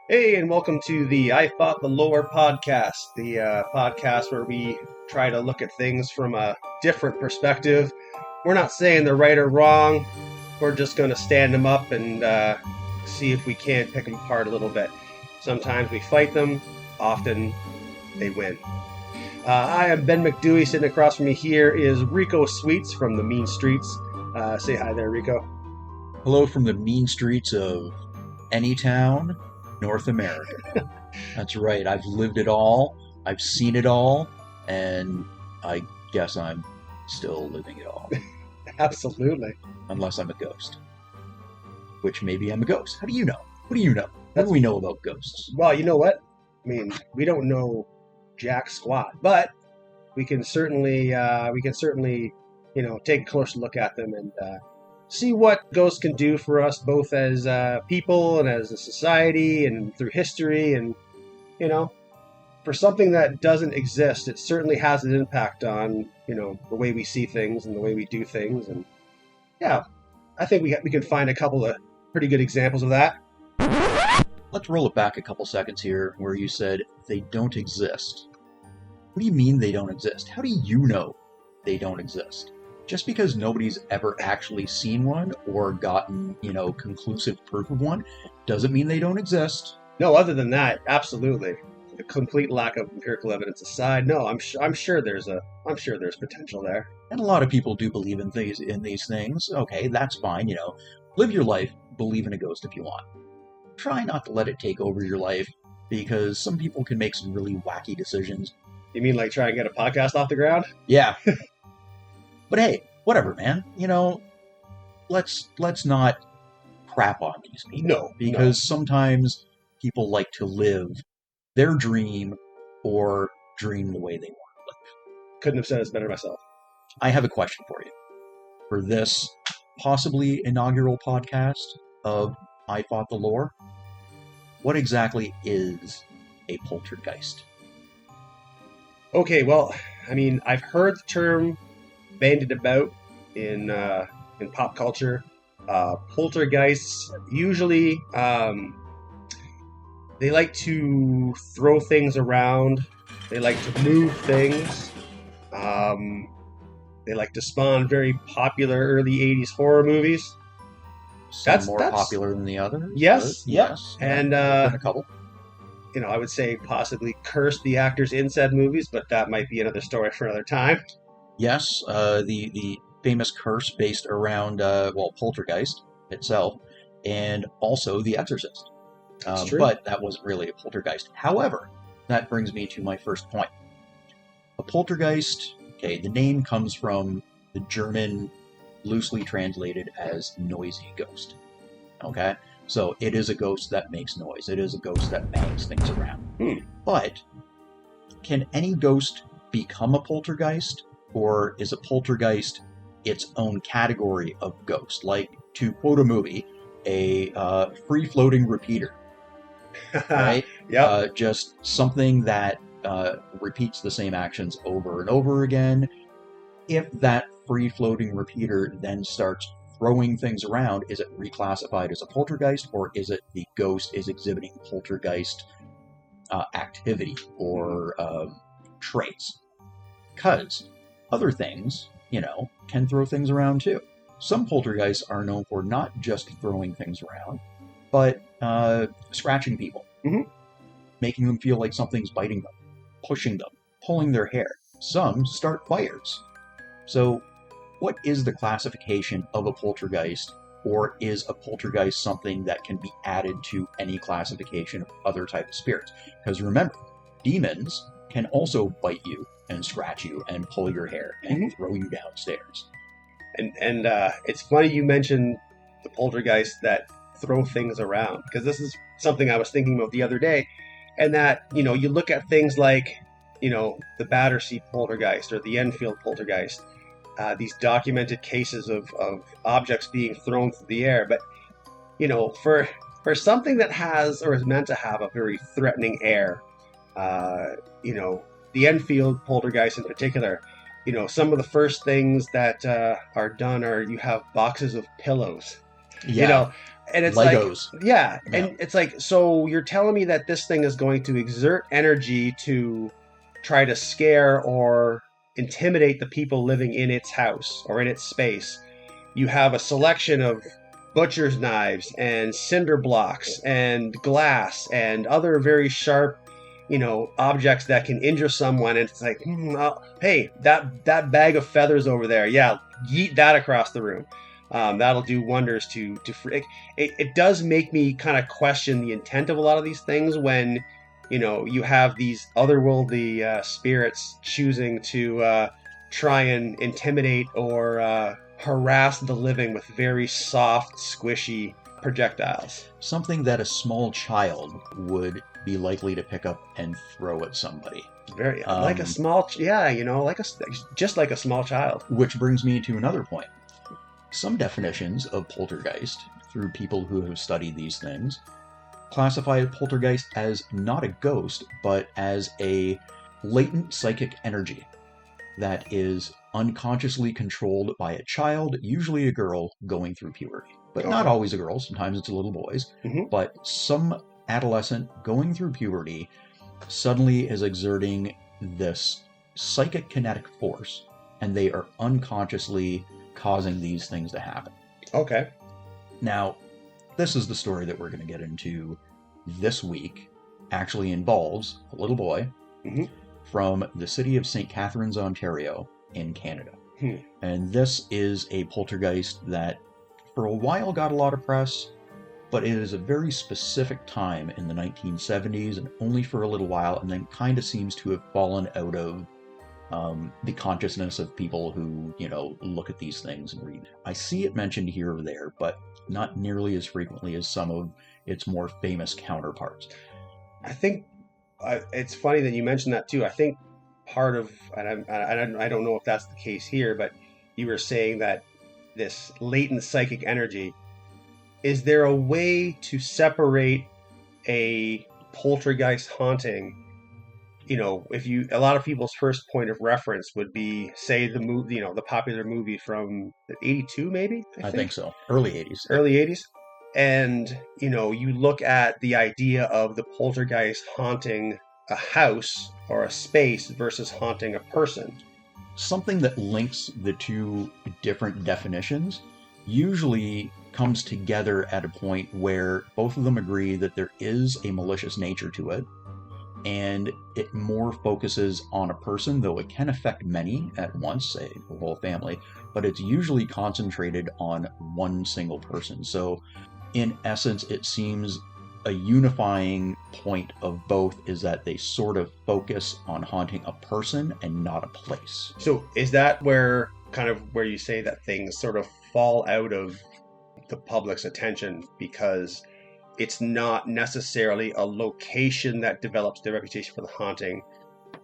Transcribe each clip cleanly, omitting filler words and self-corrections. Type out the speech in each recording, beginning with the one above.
Hey, and welcome to the I Fought the Lore podcast, the podcast where we try to look at things from a different perspective. We're not saying they're right or wrong. We're just going to stand them up and see if we can pick them apart a little bit. Sometimes we fight them, often they win. I am Ben McDewey. Sitting across from me here is Rico Sweets from the Mean Streets. Say hi there, Rico. Hello from the mean streets of Anytown, North America. That's right. I've lived it all. I've seen it all. And I guess I'm still living it all. Absolutely. Unless I'm a ghost. Which maybe I'm a ghost. How do you know? What do you know? What do we know about ghosts? Well, you know what? I mean, we don't know jack squat, but we can certainly, take a closer look at them and see what ghosts can do for us, both as people and as a society and through history. And, for something that doesn't exist, it certainly has an impact on, the way we see things and the way we do things. And yeah, I think we can find a couple of pretty good examples of that. Let's roll it back a couple seconds here where you said they don't exist. What do you mean they don't exist? How do you know they don't exist? Just because nobody's ever actually seen one or gotten, conclusive proof of one, doesn't mean they don't exist. No, other than that, absolutely. The complete lack of empirical evidence aside, no, I'm sure there's potential there. And a lot of people do believe in these things. Okay, that's fine, Live your life, believe in a ghost if you want. Try not to let it take over your life, because some people can make some really wacky decisions. You mean like try and get a podcast off the ground? Yeah. But hey, whatever, man. Let's not crap on these people. No. Because sometimes people like to live their dream or dream the way they want to live. Couldn't have said it better myself. I have a question for you. For this possibly inaugural podcast of I Fought the Lore, what exactly is a poltergeist? Okay, well, I mean, I've heard the term bandied about in pop culture. Poltergeists usually they like to throw things around. They like to move things. They like to spawn very popular early 80s horror movies. That's more popular than the others? Yes. Yes. And a couple. I would say possibly curse the actors in said movies, but that might be another story for another time. Yes, the famous curse based around, Poltergeist itself, and also The Exorcist. That's true. But that wasn't really a poltergeist. However, that brings me to my first point. A poltergeist, okay, the name comes from the German, loosely translated as noisy ghost. Okay? So it is a ghost that makes noise. It is a ghost that bangs things around. But can any ghost become a poltergeist? Or is a poltergeist its own category of ghost? Like, to quote a movie, a free-floating repeater. Right? Yeah. Just something that repeats the same actions over and over again. If that free-floating repeater then starts throwing things around, is it reclassified as a poltergeist, or is it the ghost is exhibiting poltergeist activity or traits? Because other things, can throw things around too. Some poltergeists are known for not just throwing things around, but scratching people, making them feel like something's biting them, pushing them, pulling their hair. Some start fires. So what is the classification of a poltergeist, or is a poltergeist something that can be added to any classification of other type of spirits? Because remember, demons can also bite you and scratch you and pull your hair and throw you downstairs. And it's funny you mentioned the poltergeists that throw things around, because this is something I was thinking of the other day, and that, you look at things like, the Battersea poltergeist or the Enfield poltergeist, these documented cases of objects being thrown through the air. But, for something that has or is meant to have a very threatening air, the Enfield poltergeist in particular, some of the first things that are done are you have boxes of pillows. Yeah. And it's Legos. like, yeah, Yeah. and it's like, so you're telling me that this thing is going to exert energy to try to scare or intimidate the people living in its house or in its space. You have a selection of butcher's knives and cinder blocks and glass and other very sharp, objects that can injure someone. And it's like, hey, that bag of feathers over there, yeah, yeet that across the room. That'll do wonders to it does make me kind of question the intent of a lot of these things when you have these otherworldly spirits choosing to try and intimidate or harass the living with very soft, squishy projectiles. Something that a small child would be likely to pick up and throw at somebody. Very like a small, just like a small child. Which brings me to another point. Some definitions of poltergeist, through people who have studied these things, classify a poltergeist as not a ghost, but as a latent psychic energy that is unconsciously controlled by a child, usually a girl, going through puberty. But not always a girl, sometimes it's little boys. Mm-hmm. But some adolescent going through puberty suddenly is exerting this psychic kinetic force, and they are unconsciously causing these things to happen. Okay. Now, this is the story that we're going to get into this week. Actually involves a little boy from the city of St. Catharines, Ontario, in Canada. And this is a poltergeist that for a while got a lot of press, but it is a very specific time in the 1970s and only for a little while, and then kind of seems to have fallen out of the consciousness of people who, look at these things and read. I see it mentioned here or there, but not nearly as frequently as some of its more famous counterparts. I think it's funny that you mentioned that too. I think part of, and I don't know if that's the case here, but you were saying that this latent psychic energy, is there a way to separate a poltergeist haunting? A lot of people's first point of reference would be, say, the movie, the popular movie from 82, maybe? I think so. Early 80s. Early 80s. And, you look at the idea of the poltergeist haunting a house or a space versus haunting a person. Something that links the two different definitions usually comes together at a point where both of them agree that there is a malicious nature to it, and it more focuses on a person, though it can affect many at once, say the whole family, but it's usually concentrated on one single person. So in essence, it seems a unifying point of both is that they sort of focus on haunting a person and not a place. So is that where you say that things sort of fall out of the public's attention because it's not necessarily a location that develops the reputation for the haunting,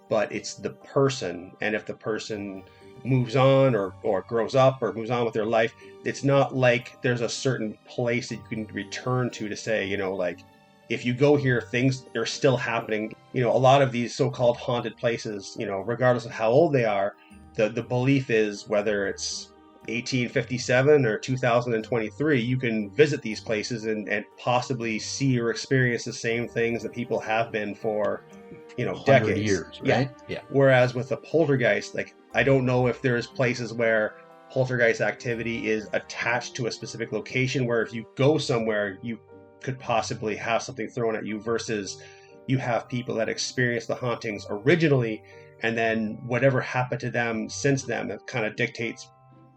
but it's the person. And if the person moves on or grows up or moves on with their life, it's not like there's a certain place that you can return to say, like, if you go here, things are still happening. A lot of these so-called haunted places, regardless of how old they are, the belief is, whether it's 1857 or 2023, you can visit these places and possibly see or experience the same things that people have been for, decades. Years, right? Yeah. Whereas with a poltergeist, like, I don't know if there's places where poltergeist activity is attached to a specific location, where if you go somewhere, you could possibly have something thrown at you, versus you have people that experience the hauntings originally, and then whatever happened to them since then, that kind of dictates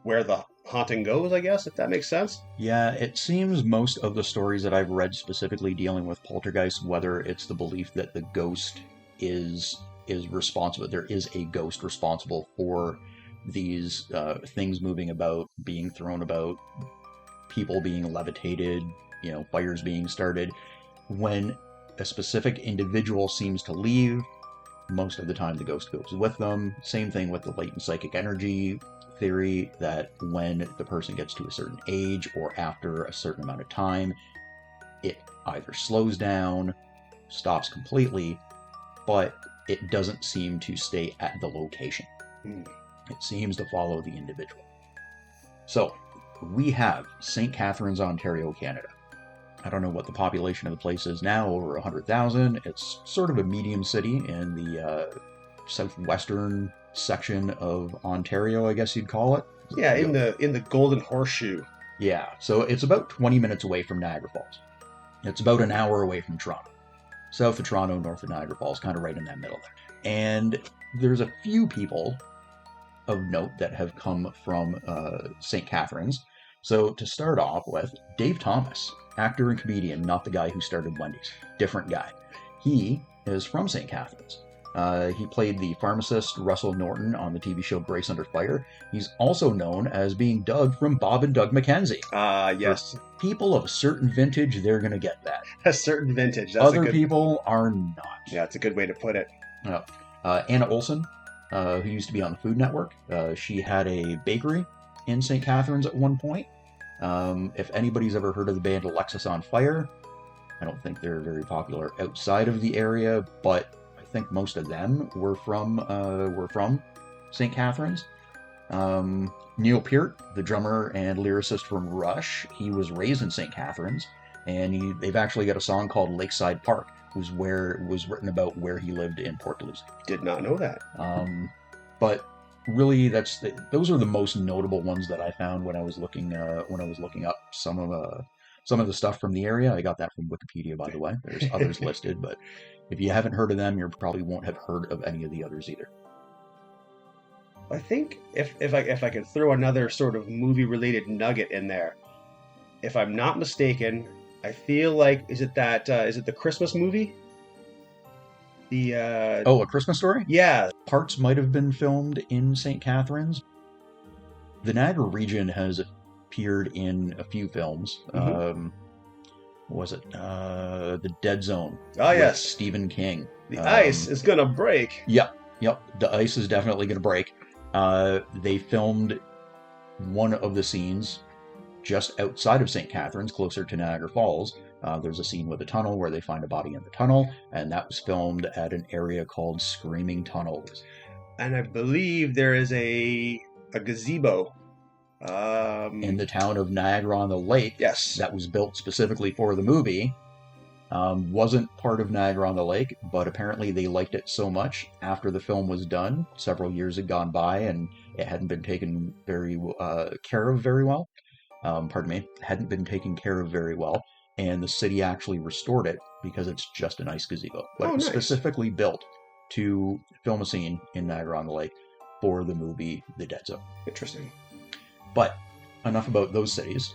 where the haunting goes, I guess, if that makes sense. Yeah, it seems most of the stories that I've read specifically dealing with poltergeists, whether it's the belief that the ghost is responsible, there is a ghost responsible for these things moving about, being thrown about, people being levitated, fires being started. When a specific individual seems to leave, most of the time the ghost goes with them. Same thing with the latent psychic energy theory, that when the person gets to a certain age or after a certain amount of time, it either slows down, stops completely, but it doesn't seem to stay at the location. It seems to follow the individual. So we have St. Catharines, Ontario, Canada. I don't know what the population of the place is now, over 100,000. It's sort of a medium city in the southwestern section of Ontario, I guess you'd call it. Yeah, in the Golden Horseshoe. Yeah, so it's about 20 minutes away from Niagara Falls. It's about an hour away from Toronto. South of Toronto, north of Niagara Falls, kind of right in that middle there. And there's a few people of note that have come from St. Catharines. So to start off with, Dave Thomas, actor and comedian, not the guy who started Wendy's, different guy. He is from St. Catharines. He played the pharmacist Russell Norton on the TV show Grace Under Fire. He's also known as being Doug from Bob and Doug McKenzie. Yes. For people of a certain vintage, they're going to get that. A certain vintage. That's Other people are not. Yeah, it's a good way to put it. Anna Olson, who used to be on the Food Network. She had a bakery in St. Catharines at one point. If anybody's ever heard of the band Alexis on Fire, I don't think they're very popular outside of the area, but I think most of them were from St. Catharines. Neil Peart, the drummer and lyricist from Rush, he was raised in St. Catharines, and they've actually got a song called Lakeside Park, was written about where he lived in Port Louis. Did not know that. But really, those are the most notable ones that I found when I was looking up some of the stuff from the area. I got that from Wikipedia, by the way. There's others listed, but if you haven't heard of them, you probably won't have heard of any of the others either. I think if I could throw another sort of movie-related nugget in there, if I'm not mistaken, I feel like is it the Christmas movie? A Christmas Story? Yeah. Parts might have been filmed in St. Catharines. The Niagara region has appeared in a few films. Mm-hmm. Was it The Dead Zone? Oh, yes. Stephen King. The ice is gonna break. Yep. The ice is definitely gonna break. They filmed one of the scenes just outside of St. Catharines, closer to Niagara Falls. There's a scene with a tunnel where they find a body in the tunnel, and that was filmed at an area called Screaming Tunnels. And I believe there is a gazebo. In the town of Niagara-on-the-Lake. Yes. That was built specifically for the movie. Wasn't part of Niagara-on-the-Lake, but apparently they liked it so much after the film was done. Several years had gone by, and it hadn't been taken care of very well. Hadn't been taken care of very well. And the city actually restored it because it's just a nice gazebo. But it was specifically built to film a scene in Niagara-on-the-Lake for the movie The Dead Zone. Interesting. But enough about those cities,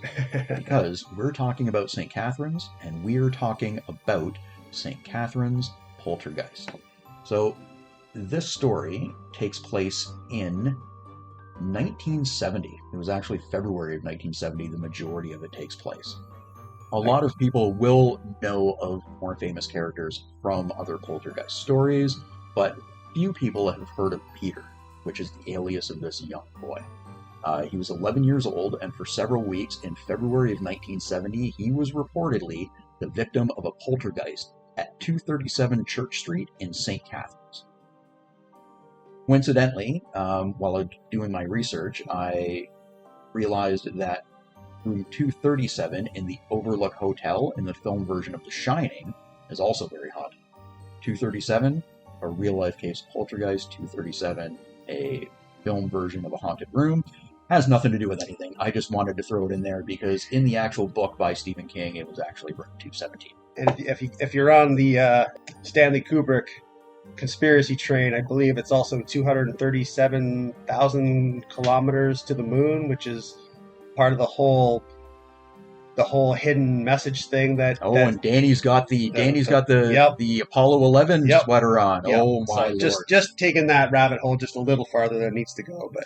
because we're talking about St. Catharines, and we're talking about St. Catharines Poltergeist. So this story takes place in 1970. It was actually February of 1970, the majority of it takes place. A lot of people will know of more famous characters from other poltergeist stories, but few people have heard of Peter, which is the alias of this young boy. He was 11 years old, and for several weeks in February of 1970, he was reportedly the victim of a poltergeist at 237 Church Street in St. Catharines. Coincidentally, while doing my research, I realized that room 237 in the Overlook Hotel in the film version of The Shining is also very haunted. 237, a real-life case of poltergeist. 237, a film version of a haunted room. Has nothing to do with anything. I just wanted to throw it in there because in the actual book by Stephen King, it was actually room 217. And if you're on the Stanley Kubrick conspiracy train, I believe it's also 237,000 kilometers to the moon, which is part of the whole hidden message thing and Danny's got the Apollo 11 sweater on. Yep. Oh my Lord. Just taking that rabbit hole just a little farther than it needs to go, but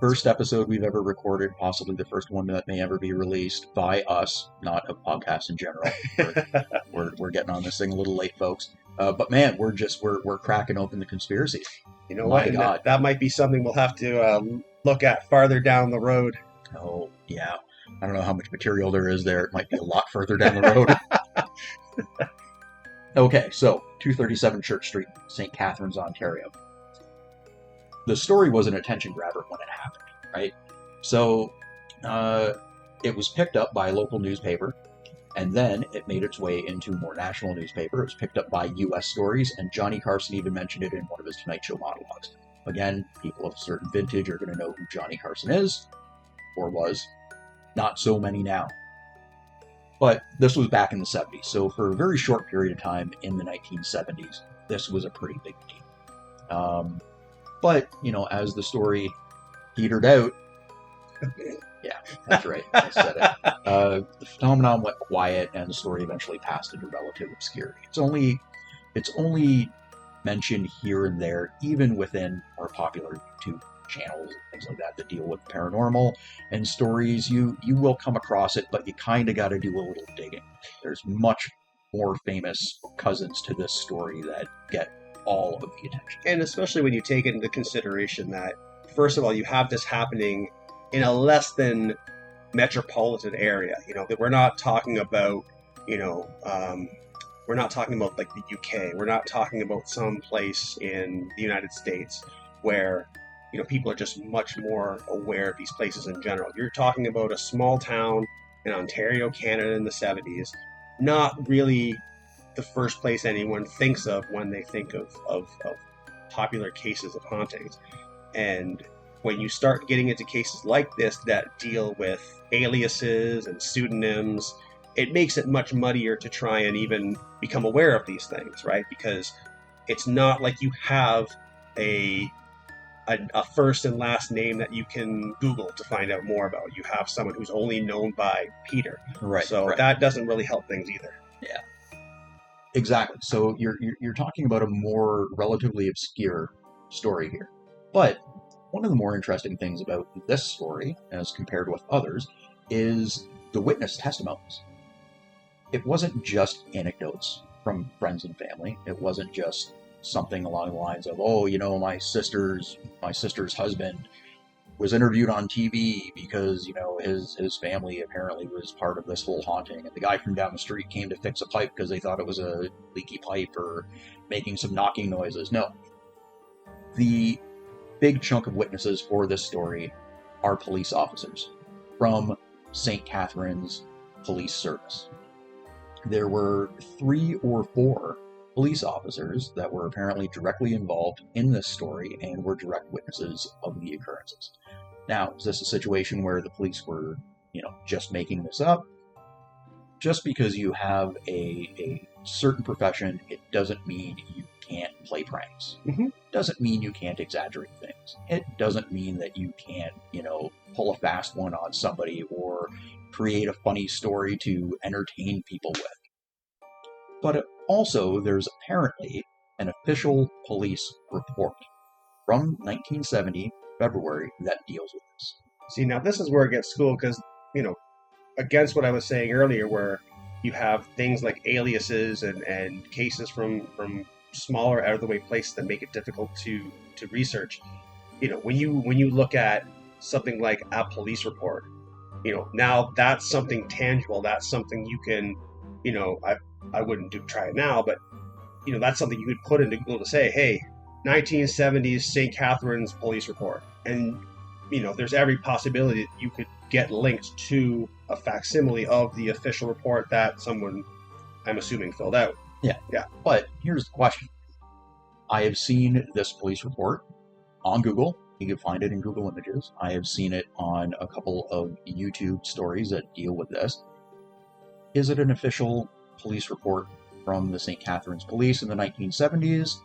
First episode we've ever recorded, possibly the first one that may ever be released by us, not a podcast in general. We're getting on this thing a little late, folks. But man, we're cracking open the conspiracies. You know what? That might be something we'll have to look at farther down the road. Oh, yeah. I don't know how much material there is there. It might be a lot further down the road. Okay, so 237 Church Street, St. Catharines, Ontario. The story was an attention grabber when it happened, right? So it was picked up by a local newspaper, And then it made its way into more national newspaper. It was picked up by U.S. stories, and Johnny Carson even mentioned it in one of his Tonight Show monologues. Again, people of a certain vintage are going to know who Johnny Carson is, or was. Not so many now. But this was back in the 70s, so for a very short period of time in the 1970s, this was a pretty big deal. But, as the story petered out, yeah, that's right, I said it. The phenomenon went quiet, and the story eventually passed into relative obscurity. It's only mentioned here and there, even within our popular YouTube channels and things like that deal with paranormal and stories. You will come across it, but you kind of got to do a little digging. There's much more famous cousins to this story that get all of the attention. And especially when you take into consideration that, first of all, you have this happening in a less than metropolitan area. That we're not talking about, we're not talking about like the UK. We're not talking about some place in the United States where people are just much more aware of these places in general. You're talking about a small town in Ontario, Canada in the 70s, not really the first place anyone thinks of when they think of popular cases of hauntings. And when you start getting into cases like this that deal with aliases and pseudonyms, it makes it much muddier to try and even become aware of these things, right? Because it's not like you have a first and last name that you can Google to find out more about. You have someone who's only known by Peter. Right. So that doesn't really help things either. Yeah. Exactly. So you're talking about a more relatively obscure story here. But one of the more interesting things about this story, as compared with others, is the witness testimonies. It wasn't just anecdotes from friends and family. It wasn't just something along the lines of, my sister's husband was interviewed on TV because, his family apparently was part of this whole haunting, and the guy from down the street came to fix a pipe because they thought it was a leaky pipe or making some knocking noises. No. The big chunk of witnesses for this story are police officers from St. Catharines Police Service. There were 3 or 4 police officers that were apparently directly involved in this story and were direct witnesses of the occurrences. Now, is this a situation where the police were, just making this up? Just because you have a certain profession, it doesn't mean you can't play pranks. Mm-hmm. Doesn't mean you can't exaggerate things. It doesn't mean that you can't, pull a fast one on somebody or create a funny story to entertain people with. But also, there's apparently an official police report from 1970, February, that deals with this. See, now this is where it gets cool because, against what I was saying earlier, where you have things like aliases and cases from smaller, out-of-the-way places that make it difficult to research. When you look at something like a police report, now that's something tangible. That's something you can, I wouldn't try it now, but that's something you could put into Google to say, hey, 1970s St. Catharines police report, and there's every possibility that you could get linked to a facsimile of the official report that someone, I'm assuming, filled out. Yeah. But here's the question: I have seen this police report on Google. You can find it in Google Images. I have seen it on a couple of YouTube stories that deal with this. Is it an official police report from the St. Catharines Police in the 1970s?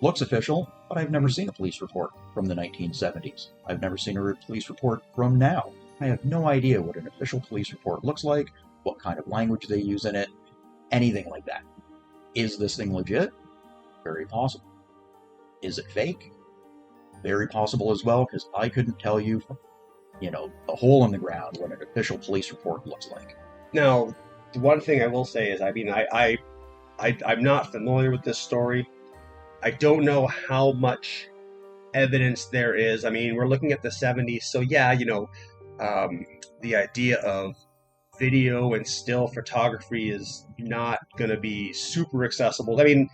Looks official, but I've never seen a police report from the 1970s. I've never seen a police report from now. I have no idea what an official police report looks like, what kind of language they use in it, anything like that. Is this thing legit? Very possible. Is it fake? Very possible as well, because I couldn't tell you from, a hole in the ground what an official police report looks like. Now, the one thing I will say is, I'm not familiar with this story. I don't know how much evidence there is. I mean, we're looking at the 70s, so yeah, the idea of video and still photography is not going to be super accessible. I mean,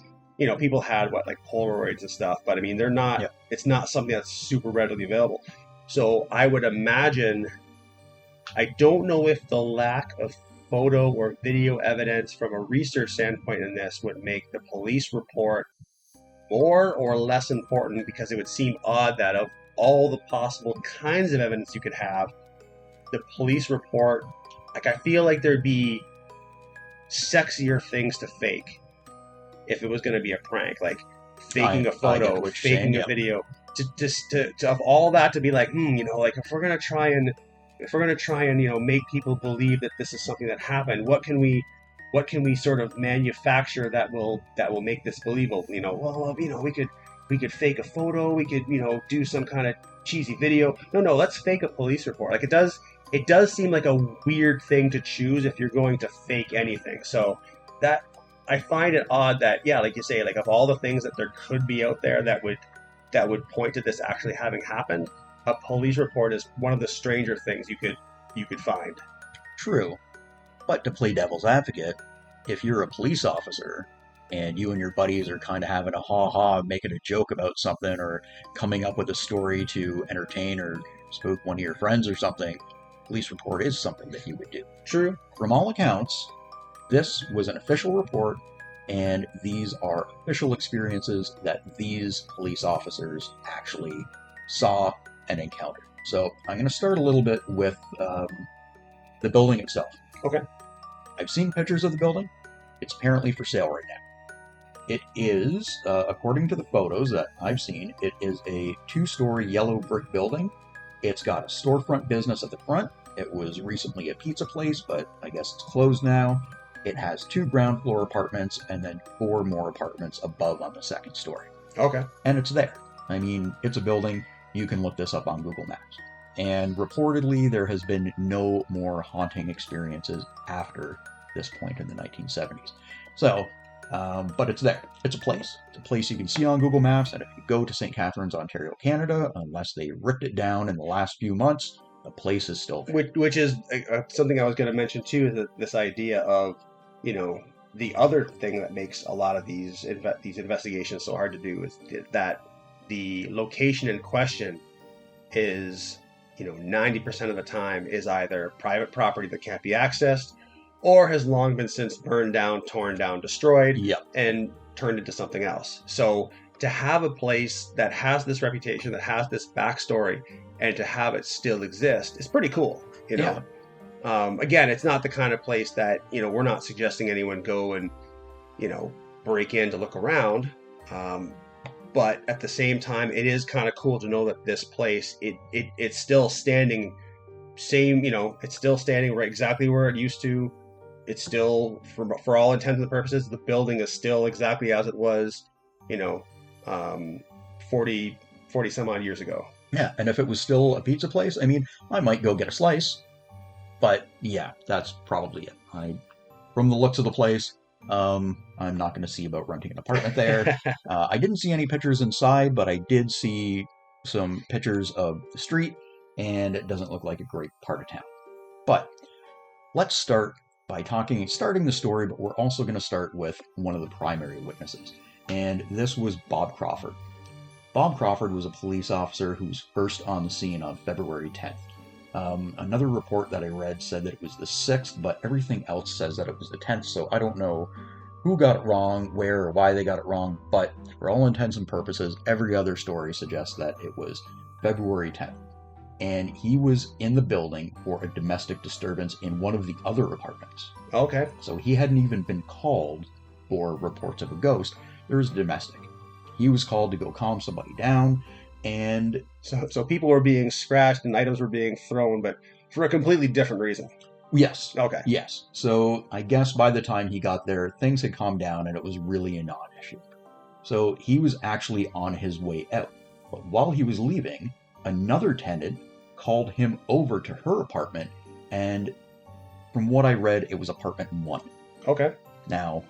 people had like Polaroids and stuff, but I mean, they're not. Yeah. It's not something that's super readily available. So I would imagine. I don't know if the lack of photo or video evidence from a research standpoint in this would make the police report more or less important, because it would seem odd that of all the possible kinds of evidence you could have, the police report, like, I feel like there'd be sexier things to fake if it was going to be a prank, like faking a photo, faking a video, to of all that to be like, like, if we're going to try and make people believe that this is something that happened, what can we sort of manufacture that will make this believable? We could fake a photo, we could do some kind of cheesy video. No, let's fake a police report. Like, it does seem like a weird thing to choose if you're going to fake anything. So that, I find it odd that, yeah, like you say, like, of all the things that there could be out there that would point to this actually having happened, a police report is one of the stranger things you could find. True. But to play devil's advocate, if you're a police officer and you and your buddies are kind of having a ha-ha, making a joke about something, or coming up with a story to entertain or spook one of your friends or something, police report is something that you would do. True. From all accounts, this was an official report, and these are official experiences that these police officers actually saw and encountered. So I'm going to start a little bit with the building itself. Okay. I've seen pictures of the building. It's apparently for sale right now. It is, according to the photos that I've seen, it is a 2-story yellow brick building. It's got a storefront business at the front. It was recently a pizza place, but I guess it's closed now. It has 2 ground floor apartments and then 4 more apartments above on the 2nd story. Okay. And it's there. I mean, it's a building. You can look this up on Google Maps. And reportedly, there has been no more haunting experiences after this point in the 1970s. So, but it's there. It's a place. It's a place you can see on Google Maps. And if you go to St. Catharines, Ontario, Canada, unless they ripped it down in the last few months, the place is still there. Which is something I was going to mention too, is this idea of, the other thing that makes a lot of these investigations so hard to do is that the location in question is, 90% of the time is either private property that can't be accessed, or has long been since burned down, torn down, destroyed, and turned into something else. So to have a place that has this reputation, that has this backstory, and to have it still exist is pretty cool. Again, it's not the kind of place that, we're not suggesting anyone go and, break in to look around. But at the same time, it is kind of cool to know that this place, it's still standing it's still standing right exactly where it used to. It's still, for all intents and purposes, the building is still exactly as it was, 40 some odd years ago. Yeah, and if it was still a pizza place, I mean, I might go get a slice. But yeah, that's probably it. From the looks of the place, I'm not going to see about renting an apartment there. I didn't see any pictures inside, but I did see some pictures of the street, and it doesn't look like a great part of town. But let's start by starting the story, but we're also going to start with one of the primary witnesses, and this was Bob Crawford. Bob Crawford was a police officer who was first on the scene on February 10th. Another report that I read said that it was the 6th, but everything else says that it was the 10th, so I don't know who got it wrong, where, or why they got it wrong, but for all intents and purposes, every other story suggests that it was February 10th. And he was in the building for a domestic disturbance in one of the other apartments. Okay. So he hadn't even been called for reports of a ghost. There was a domestic. He was called to go calm somebody down, and so people were being scratched and items were being thrown, but for a completely different reason. Yes. Okay. Yes. So I guess by the time he got there, things had calmed down and it was really a non-issue. So he was actually on his way out. But while he was leaving, another tenant called him over to her apartment, and from what I read, it was apartment 1. Okay. Now,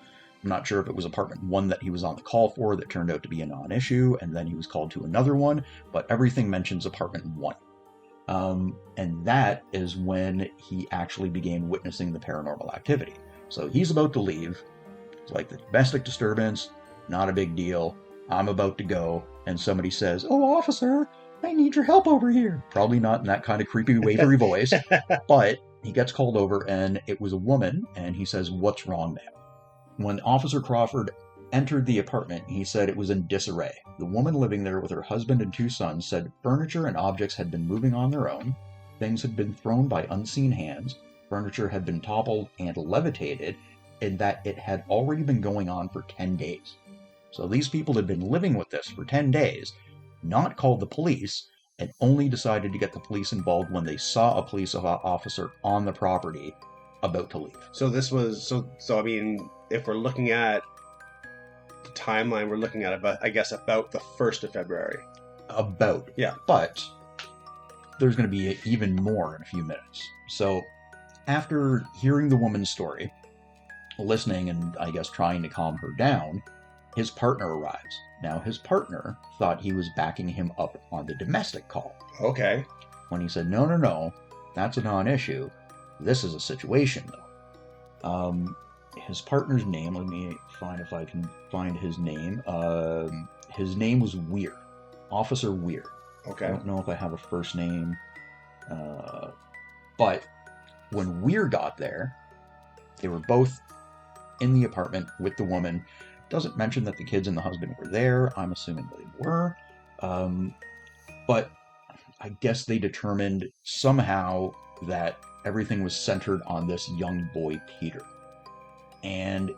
I'm not sure if it was apartment 1 that he was on the call for that turned out to be a non-issue, and then he was called to another one, but everything mentions apartment 1. And that is when he actually began witnessing the paranormal activity. So he's about to leave. It's like the domestic disturbance, not a big deal. I'm about to go, and somebody says, "Oh, officer, I need your help over here." Probably not in that kind of creepy, wavery voice, but He gets called over, and it was a woman, and he says, "What's wrong, ma'am?" When Officer Crawford entered the apartment, he said it was in disarray. The woman living there with her husband and 2 sons said furniture and objects had been moving on their own, things had been thrown by unseen hands, furniture had been toppled and levitated, and that it had already been going on for 10 days. So these people had been living with this for 10 days, not called the police, and only decided to get the police involved when they saw a police officer on the property about to leave. So this was so I mean, if we're looking at the timeline, we're looking at about the 1st of February. About. Yeah. But there's going to be even more in a few minutes. So after hearing the woman's story, listening and I guess trying to calm her down, his partner arrives. Now, his partner thought he was backing him up on the domestic call. Okay. When he said, no, that's a non-issue. This is a situation, though. His partner's name, let me find if I can find his name. His name was Weir. Officer Weir. Okay. I don't know if I have a first name. But when Weir got there, they were both in the apartment with the woman. Doesn't mention that the kids and the husband were there. I'm assuming they were. But I guess they determined somehow that everything was centered on this young boy, Peter. And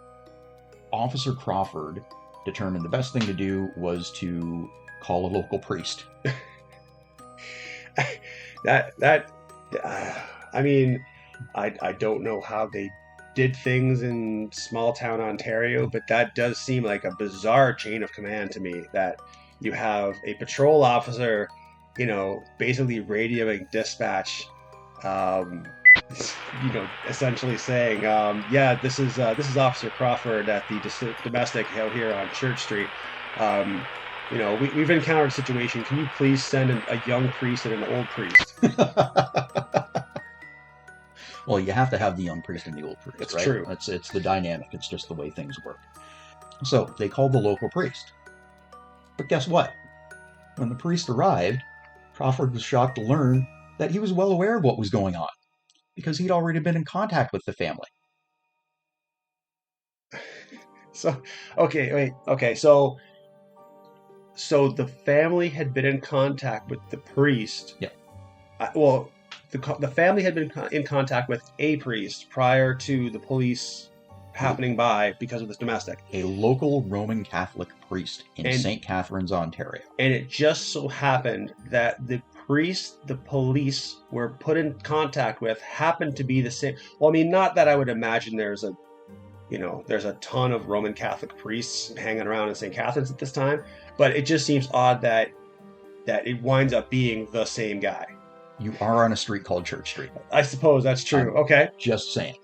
Officer Crawford determined the best thing to do was to call a local priest. I mean, I don't know how they did things in small town Ontario, but that does seem like a bizarre chain of command to me, that you have a patrol officer, basically radioing dispatch, essentially saying, this is Officer Crawford at the domestic out here on Church Street. We've encountered a situation. Can you please send a young priest and an old priest? Well, you have to have the young priest and the old priest, It's right? true. It's the dynamic. It's just the way things work. So they called the local priest. But guess what? When the priest arrived, Crawford was shocked to learn that he was well aware of what was going on, because he'd already been in contact with the family. So, okay, wait. Okay, so the family had been in contact with the priest. Yeah. The family had been in contact with a priest prior to the police happening by because of this domestic. A local Roman Catholic priest in St. Catharines, Ontario. And it just so happened that the priest the police were put in contact with happened to be the same. Well, I mean, not that I would imagine there's a ton of Roman Catholic priests hanging around in St. Catharines at this time, but it just seems odd that it winds up being the same guy. You are on a street called Church Street. I suppose that's true. Okay. Just saying.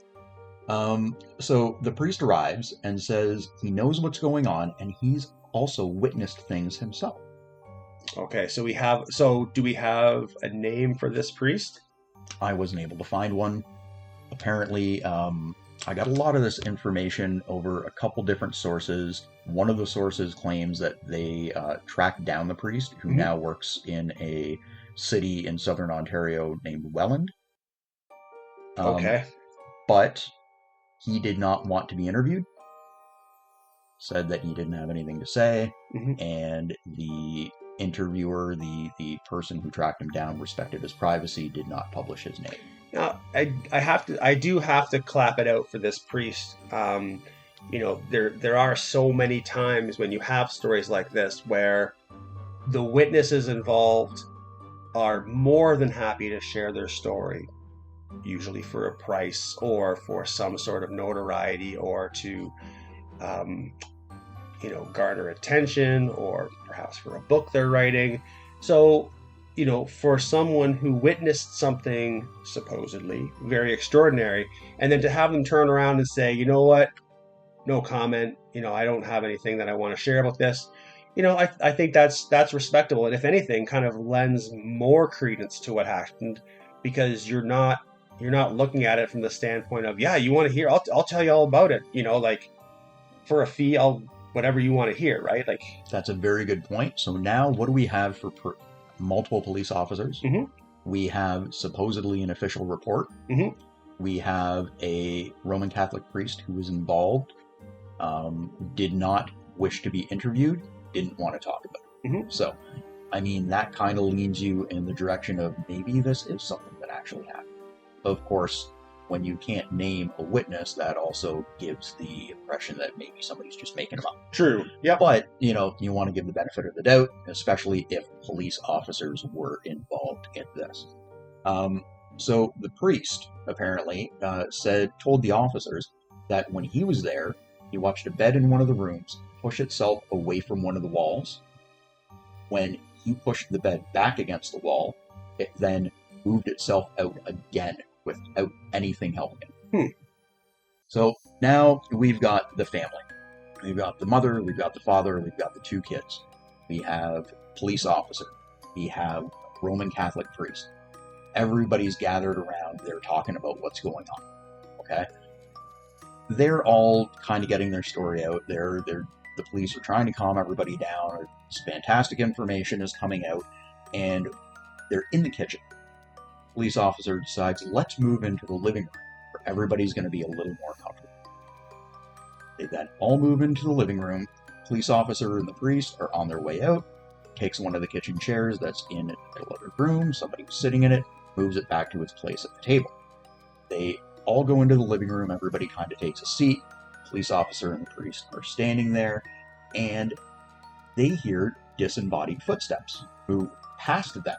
So the priest arrives and says he knows what's going on, and he's also witnessed things himself. Okay, so do we have a name for this priest? I wasn't able to find one. Apparently, I got a lot of this information over a couple different sources. One of the sources claims that they tracked down the priest, who now works in a city in southern Ontario named Welland. Okay. But he did not want to be interviewed. Said that he didn't have anything to say. And the interviewer, the person who tracked him down, respected his privacy, did not publish his name. Now, I do have to clap it out for this priest. There are so many times when you have stories like this where the witnesses involved are more than happy to share their story, usually for a price or for some sort of notoriety, or to garner attention, or perhaps for a book they're writing. So, for someone who witnessed something supposedly very extraordinary, and then to have them turn around and say, you know what, no comment, I don't have anything that I want to share about this. I think that's respectable, and if anything, kind of lends more credence to what happened, because you're not looking at it from the standpoint of, yeah, you want to hear, I'll tell you all about it, for a fee, I'll whatever you want to hear, right? That's a very good point. So now, what do we have for multiple police officers? We have supposedly an official report. Mhm. We have a Roman Catholic priest who was involved, did not wish to be interviewed, didn't want to talk about it. Mhm. So, I mean, that kind of leans you in the direction of maybe this is something that actually happened. Of course, when you can't name a witness, that also gives the impression that maybe somebody's just making them up. True. Yep. But, you want to give the benefit of the doubt, especially if police officers were involved in this. So the priest, apparently, told the officers that when he was there, he watched a bed in one of the rooms push itself away from one of the walls. When he pushed the bed back against the wall, it then moved itself out again without anything helping it. So now we've got the family. We've got the mother, we've got the father, we've got the 2 kids. We have police officer. We have Roman Catholic priest. Everybody's gathered around. They're talking about what's going on. Okay? They're all kind of getting their story out. The police are trying to calm everybody down. This fantastic information is coming out, and they're in the kitchen. Police officer decides, let's move into the living room where everybody's going to be a little more comfortable. They then all move into the living room. Police officer and the priest are on their way out, takes one of the kitchen chairs that's in the middle of the room, somebody was sitting in it, moves it back to its place at the table. They all go into the living room, everybody kind of takes a seat. Police officer and the priest are standing there, and they hear disembodied footsteps move past them.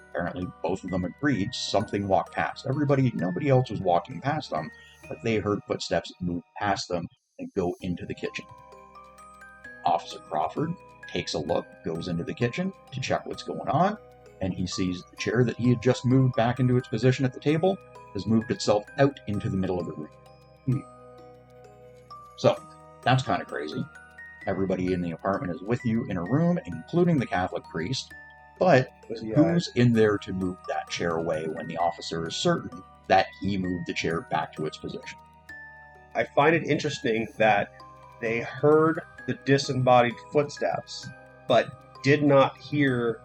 Apparently, both of them agreed something walked past. Nobody else was walking past them, but they heard footsteps move past them and go into the kitchen. Officer Crawford takes a look, goes into the kitchen to check what's going on, and he sees the chair that he had just moved back into its position at the table has moved itself out into the middle of the room. So, that's kind of crazy. Everybody in the apartment is with you in a room, including the Catholic priest, but who's in there to move that chair away when the officer is certain that he moved the chair back to its position? I find it interesting that they heard the disembodied footsteps, but did not hear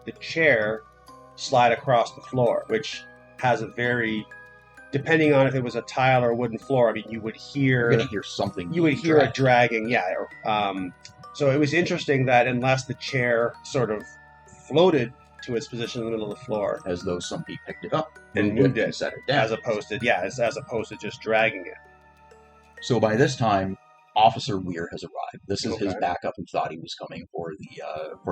the chair slide across the floor, which has a very, depending on if it was a tile or a wooden floor, I mean, you would hear... You're going to hear something. You would hear a dragging, yeah. So it was interesting that unless the chair sort of floated to its position in the middle of the floor, as though somebody picked it up and moved it, set it down, as opposed to just dragging it. So by this time, Officer Weir has arrived. This is his backup who thought he was coming for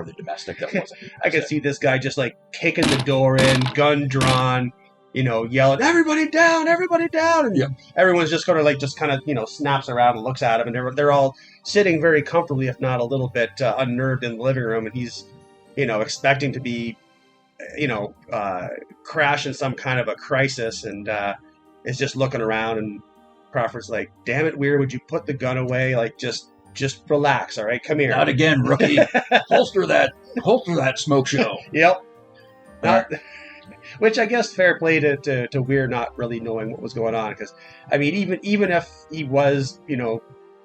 the domestic that wasn't. I could see this guy just like kicking the door in, gun drawn, yelling, "Everybody down! Everybody down!" And everyone's just kind of snaps around and looks at him, and they're all sitting very comfortably, if not a little bit unnerved in the living room, and he's expecting to be crash in some kind of a crisis, and is just looking around, and Crawford's like, "Damn it, Weir, would you put the gun away? Like, just relax, all right? Come here." Not again, rookie. holster that smoke show. Yep. Which I guess fair play to Weir not really knowing what was going on, because I mean, even if he was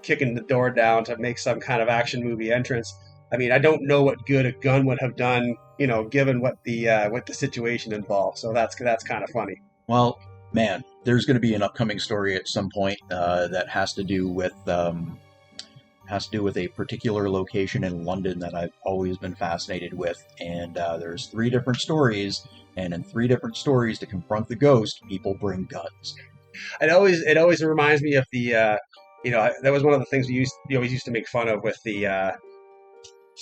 kicking the door down to make some kind of action movie entrance, I mean, I don't know what good a gun would have done, given what the situation involved. So that's kind of funny. Well, man, there's going to be an upcoming story at some point that has to do with a particular location in London that I've always been fascinated with. And there's 3 different stories, and in 3 different stories, to confront the ghost, people bring guns. It always reminds me of the that was one of the things we always used to make fun of with the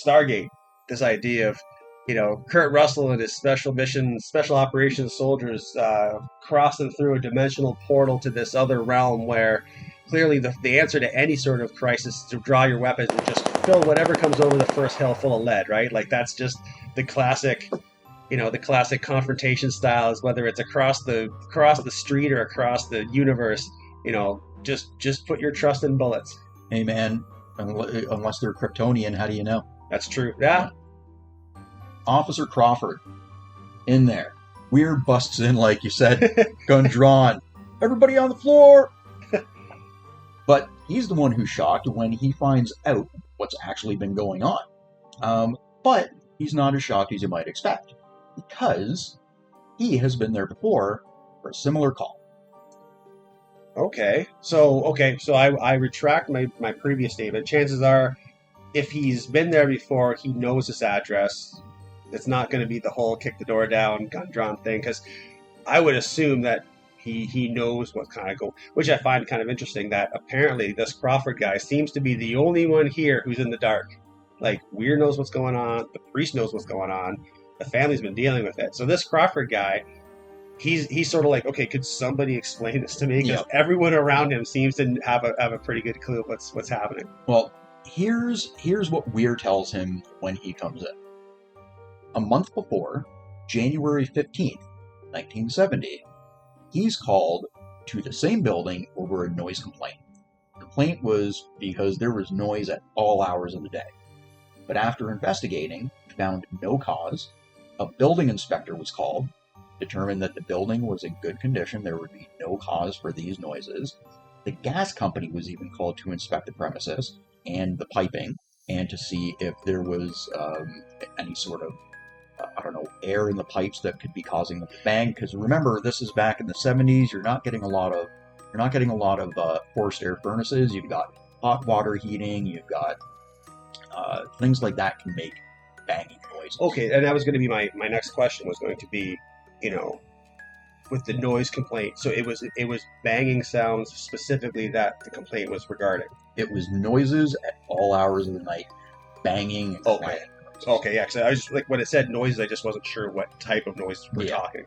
Stargate. This idea of Kurt Russell and his special operations soldiers crossing through a dimensional portal to this other realm where clearly the answer to any sort of crisis is to draw your weapons and just fill whatever comes over the first hill full of lead, right? Like, that's just the classic confrontation styles, whether it's across the street or across the universe. Just put your trust in bullets. Hey man, unless they're Kryptonian, how do you know? That's true. Yeah. Officer Crawford in there. Weir busts in, like you said, gun drawn. Everybody on the floor. But he's the one who's shocked when he finds out what's actually been going on. But he's not as shocked as you might expect, because He has been there before for a similar call. Okay. So I retract my previous statement. Chances are, if he's been there before, he knows this address. It's not going to be the whole kick the door down, gun drawn thing, because I would assume that he knows what kind of go, which I find kind of interesting. That apparently this Crawford guy seems to be the only one here who's in the dark. Like, Weir knows what's going on, the priest knows what's going on, the family's been dealing with it. So this Crawford guy, he's sort of like, okay, could somebody explain this to me? Because everyone around him seems to have a pretty good clue of what's happening. Well, here's what Weir tells him when he comes in. A month before, January 15th, 1970, he's called to the same building over a noise complaint. The complaint was because there was noise at all hours of the day. But after investigating, found no cause. A building inspector was called, determined that the building was in good condition, there would be no cause for these noises. The gas company was even called to inspect the premises and the piping, and to see if there was any sort of air in the pipes that could be causing them to bang. Because remember, this is back in the 70s. You're not getting a lot of forced air furnaces. You've got hot water heating. You've got things like that can make banging noises. Okay, and that was going to be my next question. Was going to be, with the noise complaint. So it was banging sounds specifically that the complaint was regarding. It was noises at all hours of the night, banging. And okay. Okay, yeah. Because I was just, like, when it said noises, I just wasn't sure what type of noise we're talking.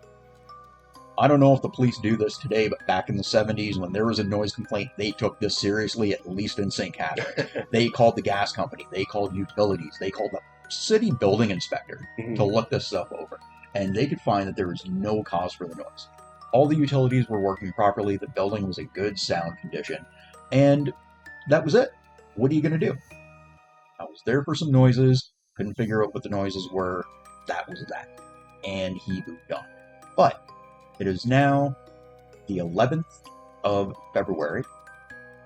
I don't know if the police do this today, but back in the 70s, when there was a noise complaint, they took this seriously, at least in St. Catharines. They called the gas company. They called utilities. They called the city building inspector to look this stuff over. And they could find that there was no cause for the noise. All the utilities were working properly. The building was in good sound condition. And that was it. What are you going to do? I was there for some noises. Couldn't figure out what the noises were. That was that. And he moved on. But it is now the 11th of February.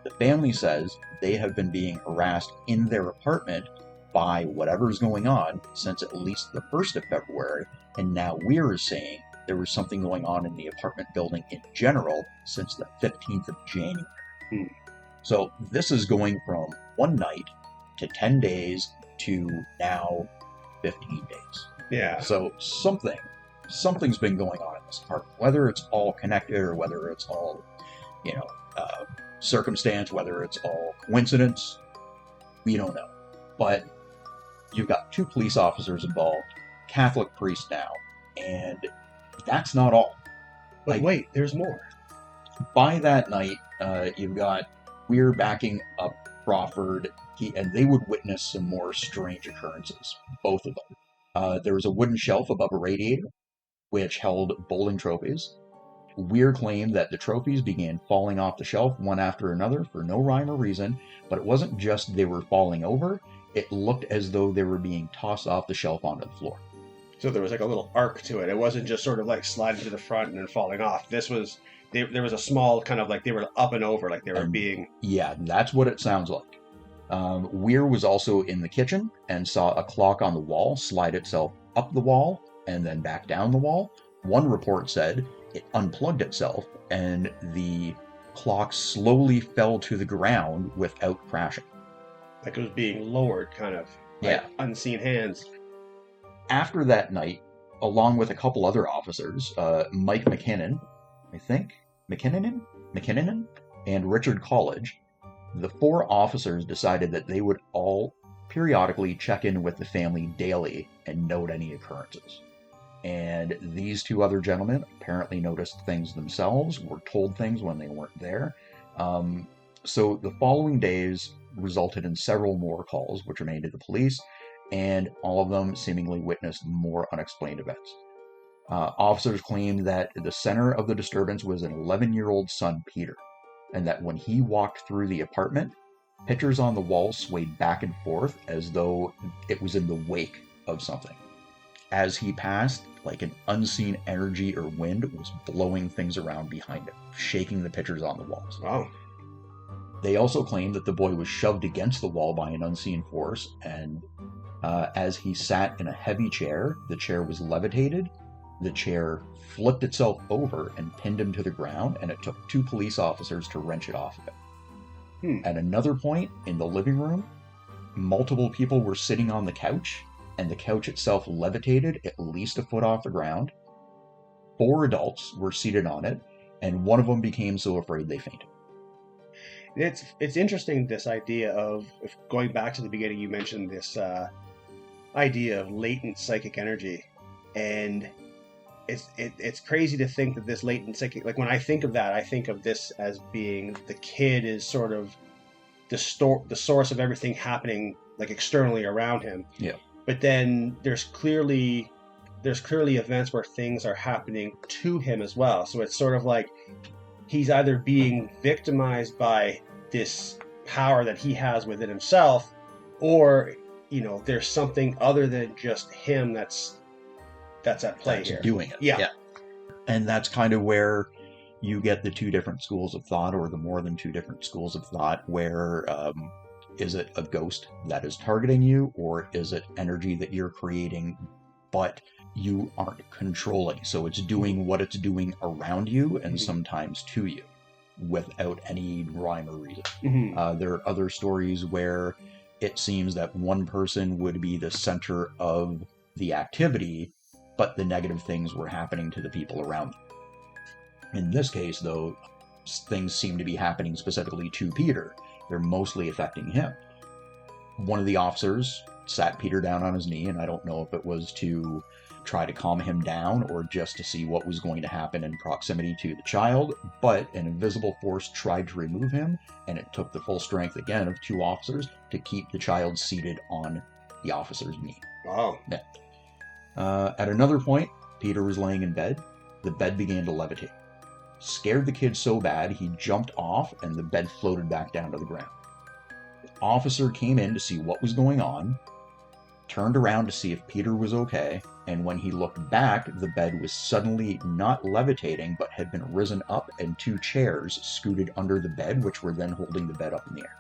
The family says they have been being harassed in their apartment by whatever's going on since at least the 1st of February. And now Weir is saying there was something going on in the apartment building in general since the 15th of January. So this is going from one night to 10 days to now 15 days. Yeah. So something's been going on in this apartment. Whether it's all connected or whether it's all, circumstance, whether it's all coincidence, we don't know. But you've got 2 police officers involved, Catholic priest now, and that's not all. But wait, there's more. By that night, you've got Weir backing up Crawford, and they would witness some more strange occurrences, both of them. There was a wooden shelf above a radiator, which held bowling trophies. Weir claimed that the trophies began falling off the shelf one after another for no rhyme or reason, but it wasn't just they were falling over, it looked as though they were being tossed off the shelf onto the floor. So there was like a little arc to it. It wasn't just sort of like sliding to the front and then falling off. This was, there was a small kind of like they were up and over, like they were being... Yeah, that's what it sounds like. Weir was also in the kitchen and saw a clock on the wall slide itself up the wall and then back down the wall. One report said it unplugged itself and the clock slowly fell to the ground without crashing. Like it was being lowered, kind of. Like unseen hands. After that night, along with a couple other officers, Mike McKinnon, I think, McKinnon, and Richard College, the 4 officers decided that they would all periodically check in with the family daily and note any occurrences. And these 2 other gentlemen apparently noticed things themselves, were told things when they weren't there. So the following days resulted in several more calls, which were made to the police, and all of them seemingly witnessed more unexplained events. Officers claimed that the center of the disturbance was an 11-year-old son, Peter, and that when he walked through the apartment, pictures on the wall swayed back and forth as though it was in the wake of something. As he passed, like an unseen energy or wind was blowing things around behind him, shaking the pictures on the walls. Wow. They also claimed that the boy was shoved against the wall by an unseen force, and as he sat in a heavy chair, the chair was levitated, the chair flipped itself over and pinned him to the ground, and it took 2 police officers to wrench it off of him. At another point in the living room, multiple people were sitting on the couch, and the couch itself levitated at least a foot off the ground. 4 adults were seated on it, and one of them became so afraid they fainted. It's interesting, this idea of, if going back to the beginning, you mentioned this idea of latent psychic energy, and it's crazy to think that this latent psychic, like when I think of that, I think of this as being the kid is sort of the source of everything happening like externally around him. Yeah. But then there's clearly events where things are happening to him as well. So it's sort of like he's either being victimized by this power that he has within himself, or there's something other than just him that's at play here. Doing it. Yeah. And that's kind of where you get the 2 different schools of thought, or the more than 2 different schools of thought, where is it a ghost that is targeting you, or is it energy that you're creating but you aren't controlling? So it's doing what it's doing around you, and sometimes to you, without any rhyme or reason. There are other stories where it seems that one person would be the center of the activity, but the negative things were happening to the people around them. In this case, though, things seem to be happening specifically to Peter. They're mostly affecting him. One of the officers sat Peter down on his knee, and I don't know if it was to try to calm him down or just to see what was going to happen in proximity to the child, but an invisible force tried to remove him, and it took the full strength again of 2 officers to keep the child seated on the officer's knee. Wow. Yeah. At another point, Peter was laying in bed. The bed began to levitate. Scared the kid so bad he jumped off, and the bed floated back down to the ground. The officer came in to see what was going on, turned around to see if Peter was okay, and when he looked back, the bed was suddenly not levitating, but had been risen up, and 2 chairs scooted under the bed, which were then holding the bed up in the air.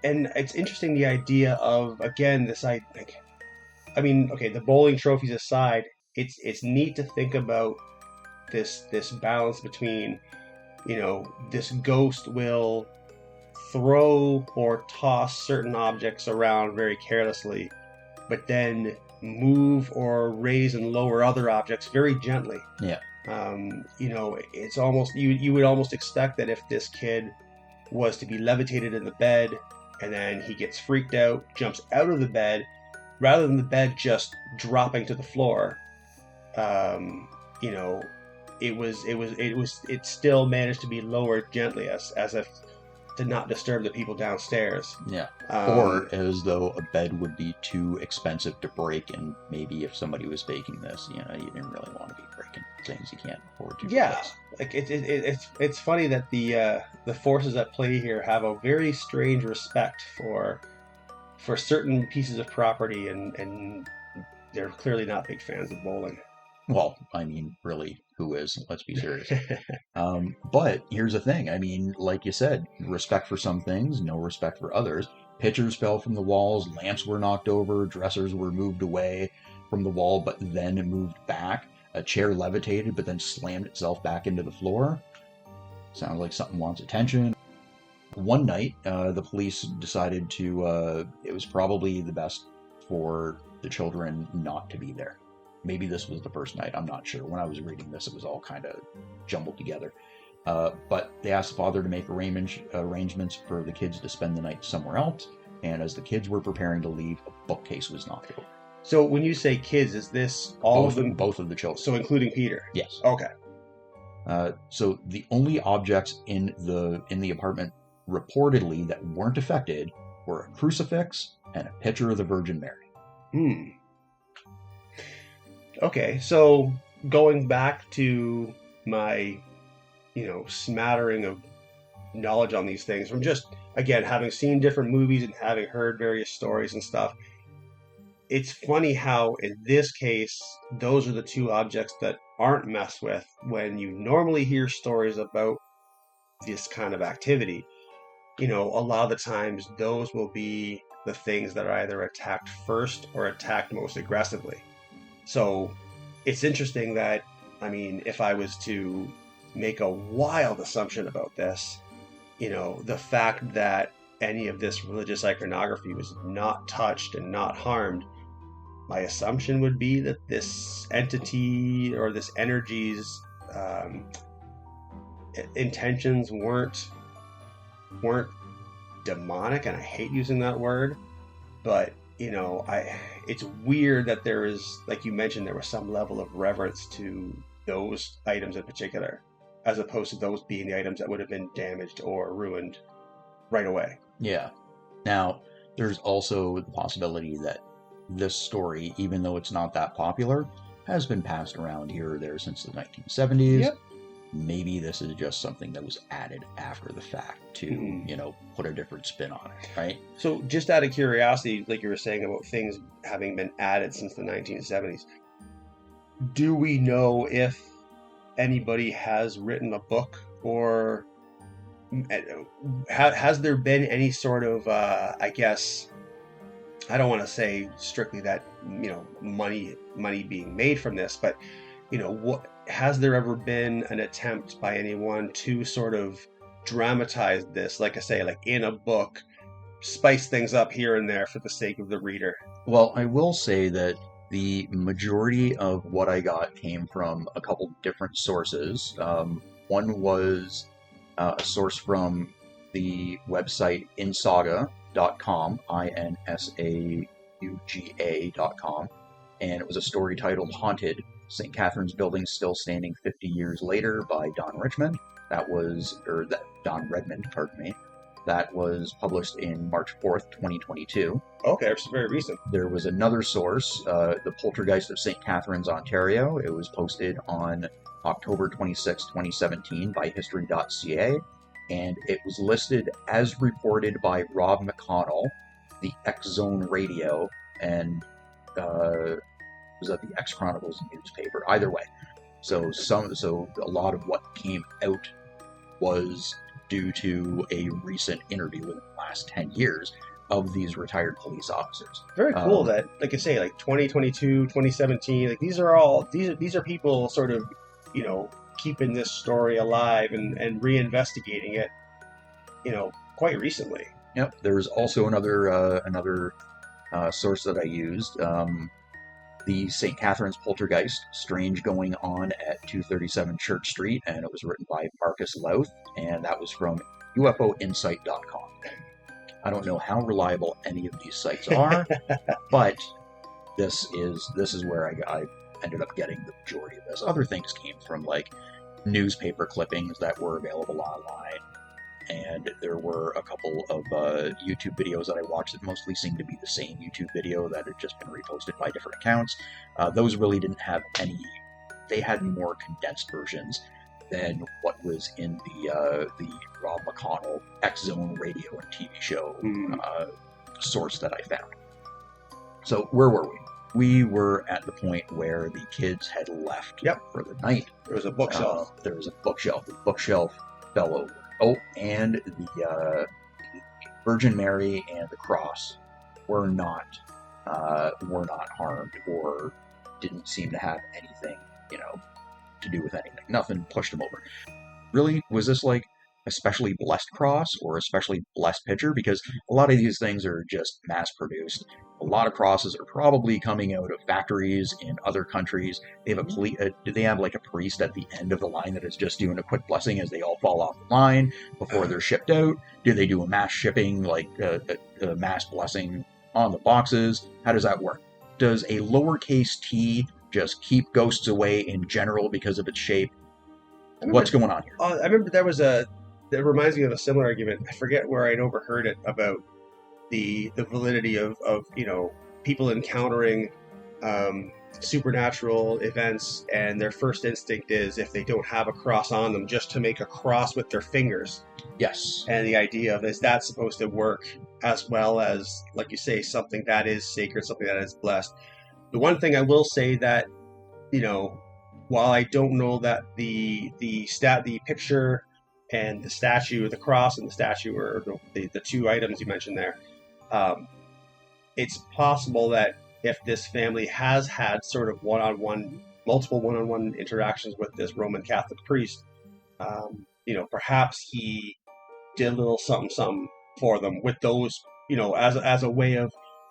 And it's interesting, the idea of, again, this, the bowling trophies aside, it's neat to think about this balance between, this ghost will throw or toss certain objects around very carelessly, but then move or raise and lower other objects very gently. Yeah. It's almost, you would almost expect that if this kid was to be levitated in the bed, and then he gets freaked out, jumps out of the bed, rather than the bed just dropping to the floor, it still managed to be lowered gently as if to not disturb the people downstairs. Yeah. Or as though a bed would be too expensive to break, and maybe if somebody was baking this, you didn't really want to be breaking things you can't afford to. Yeah. Like it's funny that the forces at play here have a very strange respect for certain pieces of property, and they're clearly not big fans of bowling. Well, really, who is? Let's be serious. But here's the thing. Like you said, respect for some things, no respect for others. Pictures fell from the walls, lamps were knocked over, dressers were moved away from the wall, but then moved back. A chair levitated, but then slammed itself back into the floor. Sounds like something wants attention. One night, the police decided it was probably the best for the children not to be there. Maybe this was the first night, I'm not sure. When I was reading this, it was all kind of jumbled together. But they asked the father to make arrangements for the kids to spend the night somewhere else, and as the kids were preparing to leave, a bookcase was knocked over. So when you say kids, is this all of them? Both of the children. So including Peter? Yes. Okay. So the only objects in the apartment reportedly that weren't affected were a crucifix and a picture of the Virgin Mary. Okay, so going back to my, smattering of knowledge on these things, from just, again, having seen different movies and having heard various stories and stuff, it's funny how, in this case, those are the 2 objects that aren't messed with when you normally hear stories about this kind of activity. A lot of the times, those will be the things that are either attacked first or attacked most aggressively. So, it's interesting that, I mean, if I was to make a wild assumption about this, the fact that any of this religious iconography was not touched and not harmed, my assumption would be that this entity or this energy's intentions weren't demonic, and I hate using that word, but it's weird that there is, like you mentioned, there was some level of reverence to those items in particular, as opposed to those being the items that would have been damaged or ruined right away. Yeah. Now, there's also the possibility that this story, even though it's not that popular, has been passed around here or there since the 1970s. Yep. Maybe this is just something that was added after the fact to, put a different spin on it, right? So just out of curiosity, like you were saying about things having been added since the 1970s, do we know if anybody has written a book, or has there been any sort of, I guess, I don't want to say strictly that, money being made from this, but, what has there ever been an attempt by anyone to sort of dramatize this, like I say, like in a book, spice things up here and there for the sake of the reader? Well, I will say that the majority of what I got came from a couple different sources. One was a source from the website insaga.com, INSAUGA.com, and it was a story titled Haunted, St. Catharines Building Still Standing 50 Years Later by Don Redmond. Don Redmond, pardon me. That was published in March 4th, 2022. Okay, it's very recent. There was another source, the Poltergeist of St. Catharines, Ontario. It was posted on October 26, 2017 by History.ca, and it was listed as reported by Rob McConnell, the X-Zone Radio, and was at the X Chronicles newspaper. Either way, so a lot of what came out was due to a recent interview within the last 10 years of these retired police officers. Very cool that, like I say, like 2022, 2017, like these are people sort of, keeping this story alive and reinvestigating it, quite recently. Yep. There's also another source that I used. The St. Catharines Poltergeist, Strange Going On at 237 Church Street, and it was written by Marcus Louth, and that was from UFOinsight.com. I don't know how reliable any of these sites are, but this is where I ended up getting the majority of this. Other things came from like newspaper clippings that were available online, and there were a couple of YouTube videos that I watched that mostly seemed to be the same YouTube video that had just been reposted by different accounts. Those really didn't have any. They had more condensed versions than what was in the Rob McConnell X-Zone Radio and TV show source that I found. So where were we? We were at the point where the kids had left for the night. There was a bookshelf. There was a bookshelf. The bookshelf fell over. Oh, and the Virgin Mary and the cross were not harmed or didn't seem to have anything, to do with anything. Nothing pushed them over. Really, was this like a specially blessed cross or a specially blessed picture? Because a lot of these things are just mass-produced. A lot of crosses are probably coming out of factories in other countries. They have do they have like a priest at the end of the line that is just doing a quick blessing as they all fall off the line before they're shipped out? Do they do a mass shipping, like a mass blessing on the boxes? How does that work? Does a lowercase t just keep ghosts away in general because of its shape? What's going on here? I remember that reminds me of a similar argument. I forget where I'd overheard it about the validity of people encountering supernatural events, and their first instinct is, if they don't have a cross on them, just to make a cross with their fingers. Yes. And the idea of, is that supposed to work as well as, like you say, something that is sacred, something that is blessed? The one thing I will say that, while I don't know that the picture and the statue, the cross and the statue, or the two items you mentioned there, it's possible that if this family has had sort of one-on-one multiple one-on-one interactions with this Roman Catholic priest. Perhaps he did a little something for them with those, as a way of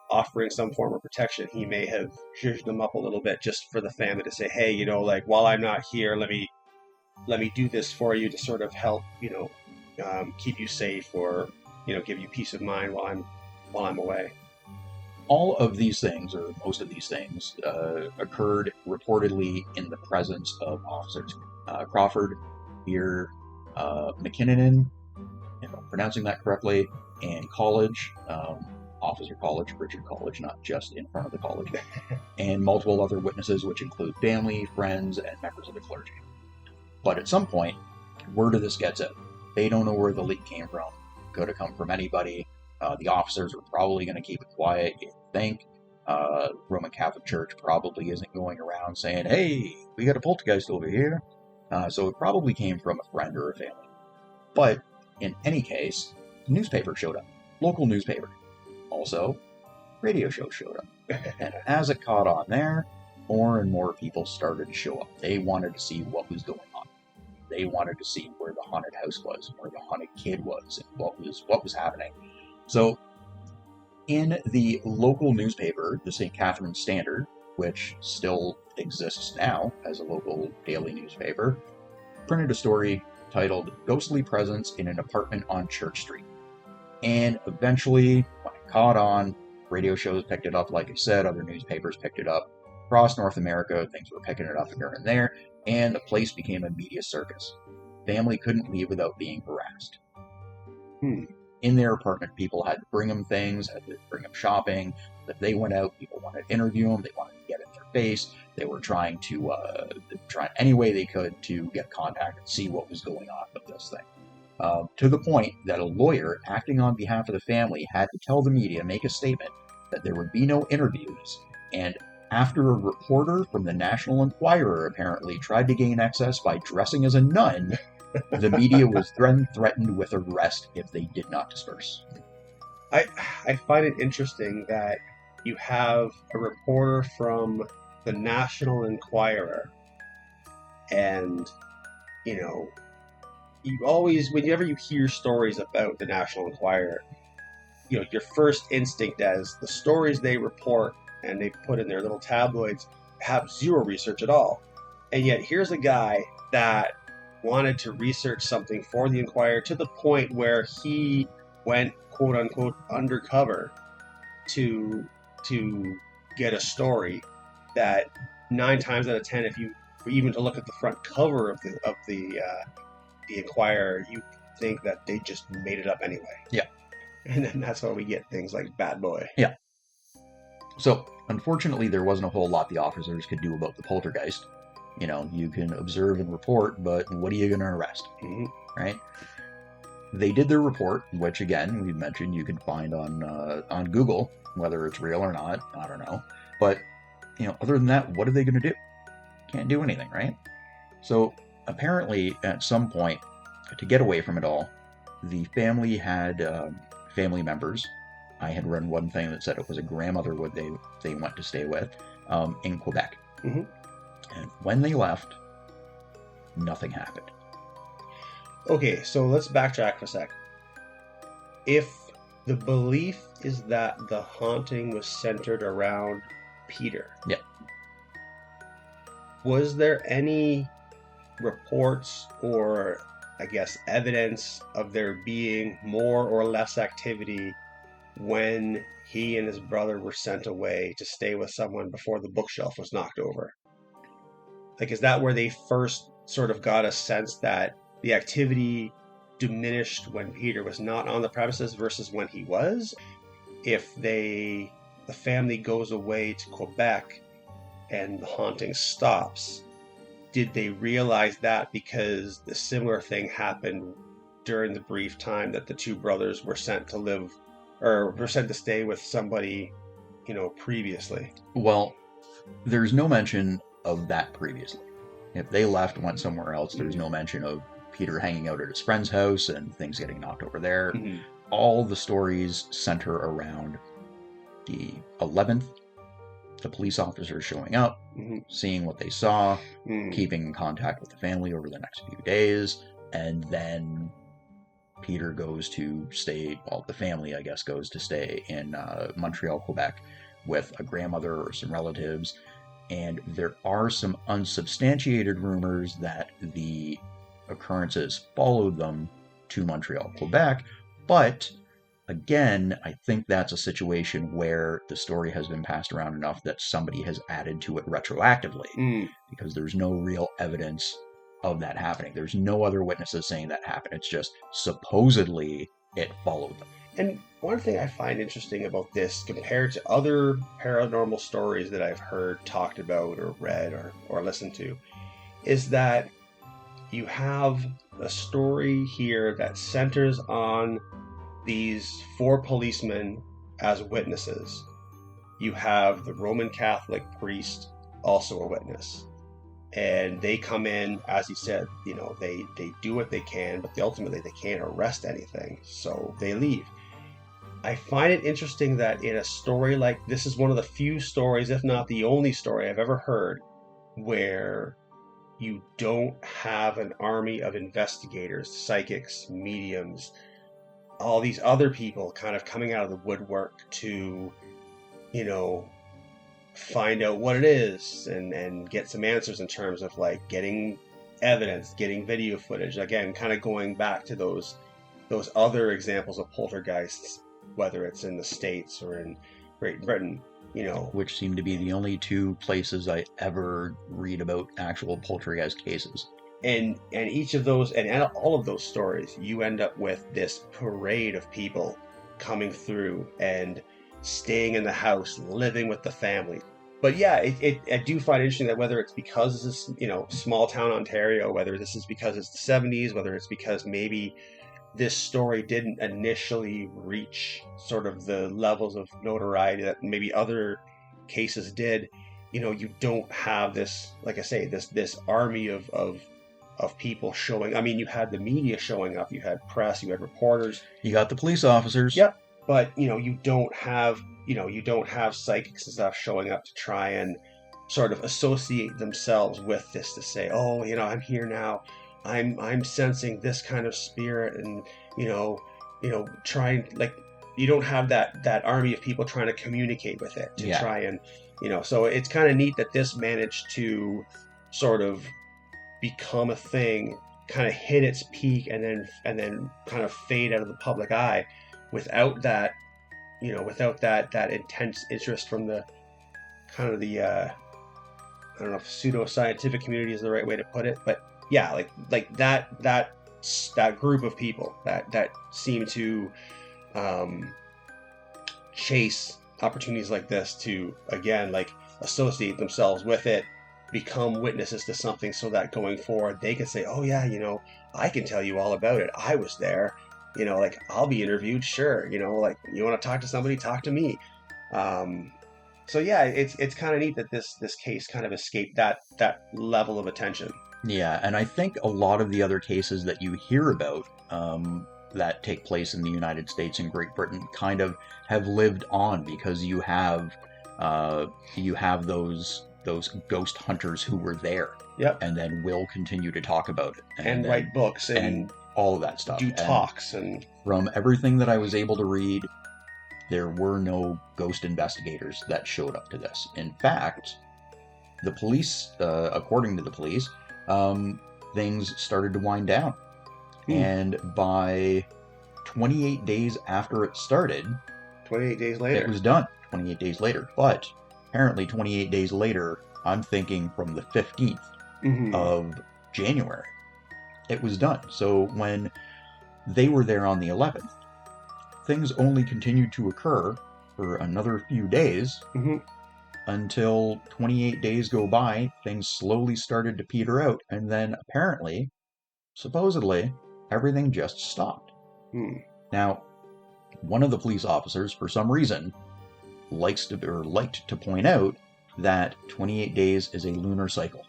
offering some form of protection. He may have zhuzhed them up a little bit just for the family to say, hey, while I'm not here, let me do this for you to sort of help, keep you safe, or, give you peace of mind while I'm away. All of these things, or most of these things, occurred reportedly in the presence of officers. Crawford, here, McKinnon, if I'm pronouncing that correctly, and College, Officer College, Richard College, not just in front of the college, and multiple other witnesses, which include family, friends, and members of the clergy. But at some point, word of this gets out. They don't know where the leak came from. Could have come from anybody. The officers were probably going to keep it quiet, you think. Roman Catholic Church probably isn't going around saying, hey, we got a poltergeist over here. So it probably came from a friend or a family. But in any case, newspaper showed up. Local newspaper. Also, radio shows showed up. And as it caught on there, more and more people started to show up. They wanted to see what was going on. They wanted to see where the haunted house was, where the haunted kid was, and what was happening. So, in the local newspaper, the St. Catharines Standard, which still exists now as a local daily newspaper, printed a story titled "Ghostly Presence in an Apartment on Church Street." And eventually, when it caught on, radio shows picked it up, like I said, other newspapers picked it up. Across North America, things were picking it up here and there, and the place became a media circus. Family couldn't leave without being harassed. In their apartment, people had to bring them things, had to bring them shopping. If they went out, people wanted to interview them, they wanted to get in their face. They were trying any way they could to get contact and see what was going on with this thing. To the point that a lawyer acting on behalf of the family had to tell the media, make a statement, that there would be no interviews. And after a reporter from the National Enquirer apparently tried to gain access by dressing as a nun, the media was threatened with arrest if they did not disperse. I find it interesting that you have a reporter from the National Enquirer, and you always, whenever you hear stories about the National Enquirer, your first instinct as the stories they report and they put in their little tabloids have zero research at all. And yet here's a guy that wanted to research something for the Enquirer to the point where he went, quote unquote, undercover to get a story that 9 times out of 10, if you were even to look at the front cover of the Enquirer, you think that they just made it up anyway. Yeah. And then that's why we get things like Bad Boy. Yeah. So, unfortunately, there wasn't a whole lot the officers could do about the poltergeist. You can observe and report, but what are you going to arrest? Mm-hmm. Right? They did their report, which, again, we mentioned you can find on Google, whether it's real or not, I don't know. But, other than that, what are they going to do? Can't do anything, right? So, apparently, at some point, to get away from it all, the family had family members. I had read one thing that said it was a grandmother they went to stay with in Quebec. Mm-hmm. And when they left, nothing happened. Okay, so let's backtrack for a sec. If the belief is that the haunting was centered around Peter, yeah, was there any reports or, I guess, evidence of there being more or less activity when he and his brother were sent away to stay with someone before the bookshelf was knocked over? Like, is that where they first sort of got a sense that the activity diminished when Peter was not on the premises versus when he was? If the family goes away to Quebec and the haunting stops, did they realize that because the similar thing happened during the brief time that the two brothers were sent to live, or were sent to stay with somebody, previously? Well, there's no mention of that previously. If they left and went somewhere else, there's no mention of Peter hanging out at his friend's house and things getting knocked over there. Mm-hmm. All the stories center around the 11th the police officers showing up, seeing what they saw, keeping in contact with the family over the next few days, and then Peter goes to stay, well, the family, I guess, goes to stay in Montreal, Quebec, with a grandmother or some relatives, and there are some unsubstantiated rumors that the occurrences followed them to Montreal, Quebec, but again, I think that's a situation where the story has been passed around enough that somebody has added to it retroactively, because there's no real evidence of that happening. There's no other witnesses saying that happened. It's just supposedly it followed them. And one thing I find interesting about this, compared to other paranormal stories that I've heard talked about or read or listened to, is that you have a story here that centers on these 4 policemen as witnesses. You have the Roman Catholic priest, also a witness. And they come in, as you said, they do what they can, but ultimately they can't arrest anything, so they leave. I find it interesting that in a story like this is one of the few stories, if not the only story I've ever heard, where you don't have an army of investigators, psychics, mediums, all these other people kind of coming out of the woodwork to, find out what it is and get some answers in terms of like getting evidence, getting video footage. Again, kind of going back to those other examples of poltergeists, whether it's in the States or in Great Britain, Which seem to be the only 2 places I ever read about actual poltergeist cases. And each of those, and all of those stories, you end up with this parade of people coming through and staying in the house, living with the family. But yeah, I do find it interesting that whether it's because this is, small town Ontario, whether this is because it's the 70s, whether it's because maybe this story didn't initially reach sort of the levels of notoriety that maybe other cases did, you don't have this, like I say, this army of people showing. I mean, you had the media showing up, you had press, you had reporters, you got the police officers. Yep. But you don't have psychics and stuff showing up to try and sort of associate themselves with this, to say, oh, I'm here now, I'm sensing this kind of spirit, and trying, like, you don't have that army of people trying to communicate with it to try and so it's kind of neat that this managed to sort of become a thing, kind of hit its peak, and then kind of fade out of the public eye without that intense interest from the kind of the I don't know if pseudo-scientific community is the right way to put it, but yeah, like that group of people that seem to chase opportunities like this to, again, like, associate themselves with it, become witnesses to something, so that going forward they can say, oh yeah, I can tell you all about it, I was there, like, I'll be interviewed, sure, like, you want to talk to somebody, talk to me. So yeah, it's kind of neat that this case kind of escaped that level of attention. Yeah, and I think a lot of the other cases that you hear about that take place in the United States and Great Britain kind of have lived on, because you have those ghost hunters who were there, yep, and then will continue to talk about it and write books and all of that stuff, do talks. And from everything that I was able to read, there were no ghost investigators that showed up to this. In fact, the police, according to the police, things started to wind down. And by 28 days after it started, 28 days later, it was done. 28 days later. But apparently 28 days later, I'm thinking from the 15th of January, it was done. So when they were there on the 11th, things only continued to occur for another few days until 28 days go by. Things slowly started to peter out, and then apparently, supposedly, everything just stopped. Now, one of the police officers, for some reason, liked to point out that 28 days is a lunar cycle.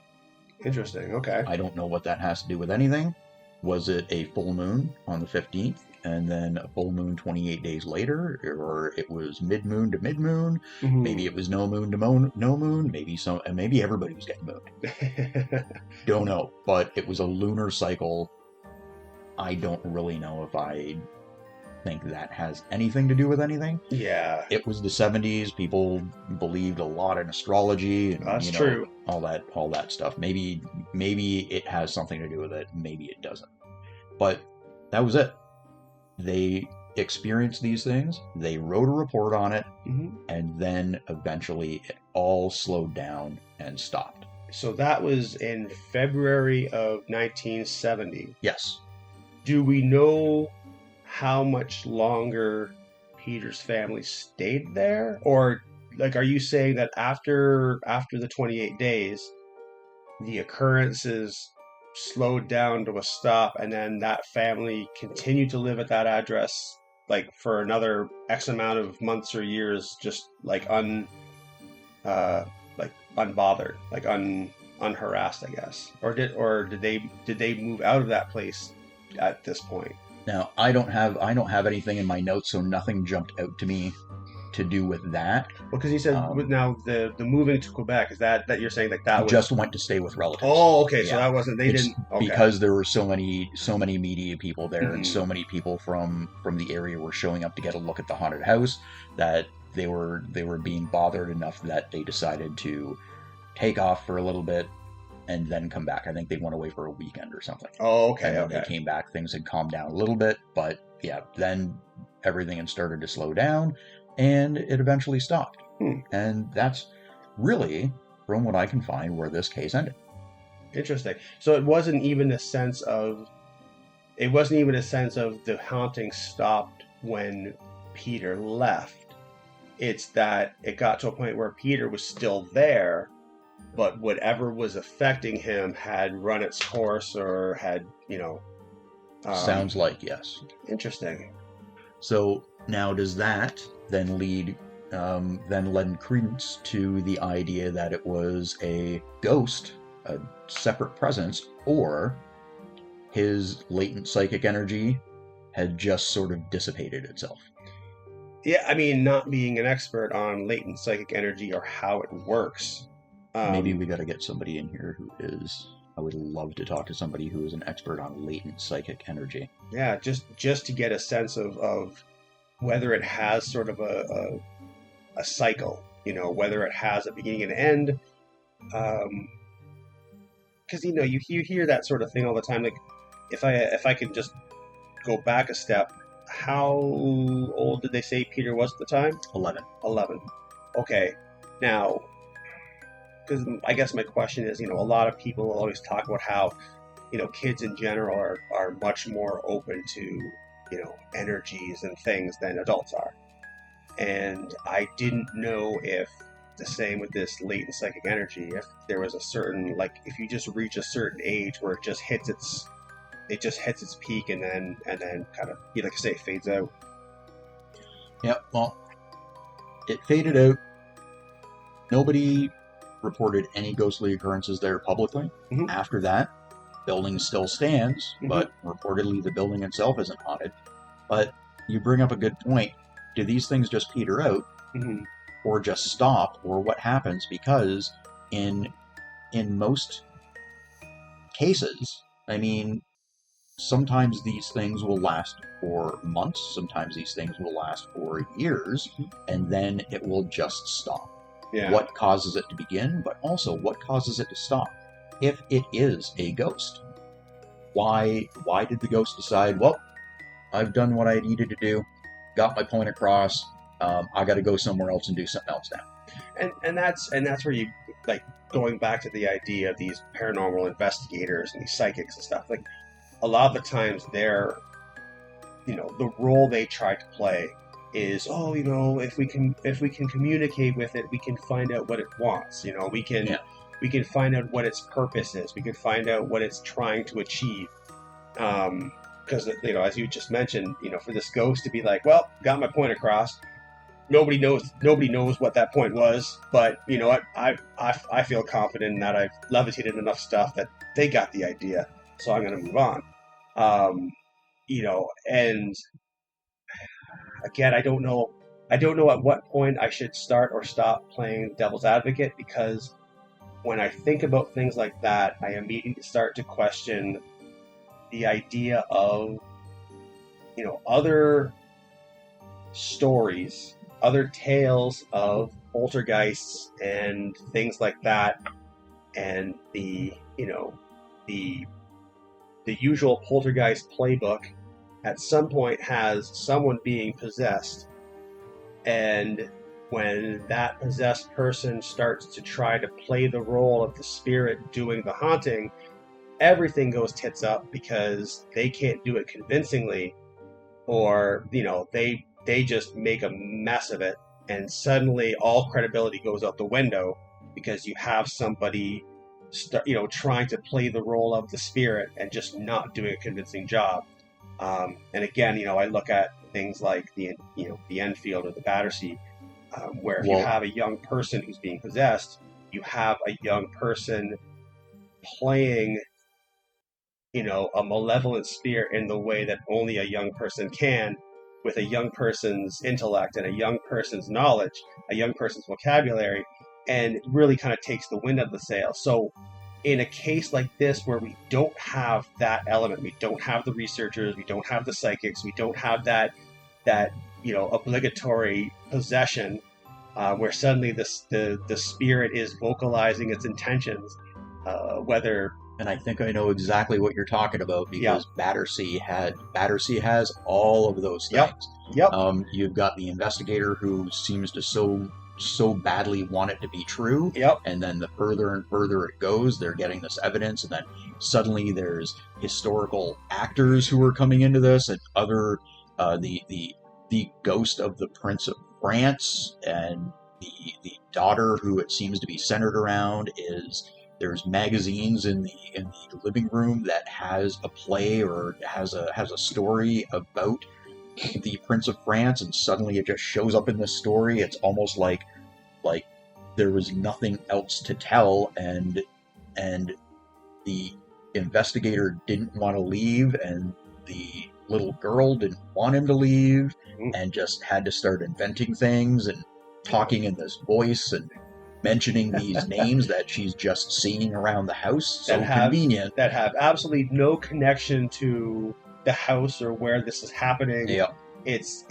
Interesting, okay. I don't know what that has to do with anything. Was it a full moon on the 15th? and then a full moon 28 days later, or it was mid-moon to mid-moon. Mhm. Maybe it was no moon to no moon. Maybe everybody was getting mooned. Don't know, but it was a lunar cycle. I don't really know if I think that has anything to do with anything. Yeah, It was the 70s. People believed a lot in astrology and that's true. all that stuff. Maybe it has something to do with it. Maybe it doesn't. But that was it. They experienced these things. They wrote a report on it, Mhm. and then eventually it all slowed down and stopped. So that was in February of 1970. Yes. Do we know how much longer Peter's family stayed there? Or like, are you saying that after the 28 days, the occurrences slowed down to a stop, and then that family continued to live at that address like for another X amount of months or years, just like unbothered, like unharassed, I guess? Or did they move out of that place at this point? Now I don't have anything in my notes, so nothing jumped out to me to do with that. Well, because he said now the moving to Quebec, is that you're saying that was Just went to stay with relatives. Oh, okay. So Yeah. that wasn't they It's didn't okay. because there were so many media people there, and Mhm. so many people from the area were showing up to get a look at the haunted house that they were being bothered enough that they decided to take off for a little bit and then come back. I think they went away for a weekend or something. Oh, okay, And then okay. they came back. Things had calmed down a little bit, but yeah, then everything had started to slow down, and it eventually stopped. And that's really, from what I can find, where this case ended. Interesting. So it wasn't even a sense of the haunting stopped when Peter left. It's that it got to a point where Peter was still there, but whatever was affecting him had run its course, or had, Sounds like yes. interesting. So now does that then lend credence to the idea that it was a ghost, a separate presence, or his latent psychic energy had just sort of dissipated itself? Yeah, I mean, not being an expert on latent psychic energy or how it works. Maybe we got to get somebody in here who is. I would love to talk to somebody who is an expert on latent psychic energy. Yeah, just to get a sense of whether it has sort of a cycle, whether it has a beginning and end. Because you hear that sort of thing all the time. Like, if I could just go back a step, how old did they say Peter was at the time? 11. 11. Okay, now, because I guess my question is, a lot of people will always talk about how, kids in general are much more open to, energies and things than adults are. And I didn't know if the same with this latent psychic energy, if there was a certain, like, if you just reach a certain age where it just hits its peak, and then kind of, like I say, fades out. Yep, well, it faded out. Nobody reported any ghostly occurrences there publicly. Mhm. After that, building still stands, Mhm. but reportedly the building itself isn't haunted. But you bring up a good point. Do these things just peter out, Mm-hmm. or just stop, or what happens? Because in most cases, I mean, sometimes these things will last for months, sometimes these things will last for years, and then it will just stop. Yeah. What causes it to begin, but also what causes it to stop? If it is a ghost, why did the ghost decide, well, I've done what I needed to do, got my point across, I got to go somewhere else and do something else now? And that's where you, like, going back to the idea of these paranormal investigators and these psychics and stuff. Like, a lot of the times they're, the role they try to play is, if we can communicate with it, we can find out what it wants. We can find out what its purpose is. We can find out what it's trying to achieve. Because as you just mentioned, for this ghost to be like, well, got my point across. Nobody knows what that point was, but you know what? I feel confident that I've levitated enough stuff that they got the idea, so I'm going to move on. and again, I don't know at what point I should start or stop playing devil's advocate, because when I think about things like that, I immediately start to question the idea of, other stories, other tales of poltergeists and things like that, and the usual poltergeist playbook at some point has someone being possessed, and when that possessed person starts to try to play the role of the spirit doing the haunting, everything goes tits up because they can't do it convincingly, or they just make a mess of it, and suddenly all credibility goes out the window because you have somebody trying to play the role of the spirit and just not doing a convincing job. And again, I look at things like the Enfield or the Battersea, where if you have a young person who's being possessed, you have a young person playing, a malevolent spirit in the way that only a young person can, with a young person's intellect and a young person's knowledge, a young person's vocabulary, and it really kind of takes the wind out of the sail. So in a case like this where we don't have that element, we don't have the researchers, we don't have the psychics, we don't have that obligatory possession, where suddenly the spirit is vocalizing its intentions, whether... And I think I know exactly what you're talking about, because Battersea has all of those things. Yep. You've got the investigator who seems to so badly want it to be true. Yep. And then the further and further it goes, they're getting this evidence, and then suddenly there's historical actors who are coming into this, and other the ghost of the Prince of France, and the daughter who it seems to be centered around is... There's magazines in the living room that has a play or has a story about the Prince of France, and suddenly it just shows up in this story. It's almost like there was nothing else to tell, and the investigator didn't want to leave, and the little girl didn't want him to leave, and just had to start inventing things and talking in this voice and mentioning these names that she's just seeing around the house. So convenient. That have absolutely no connection to the house or where this is happening. Yeah. It's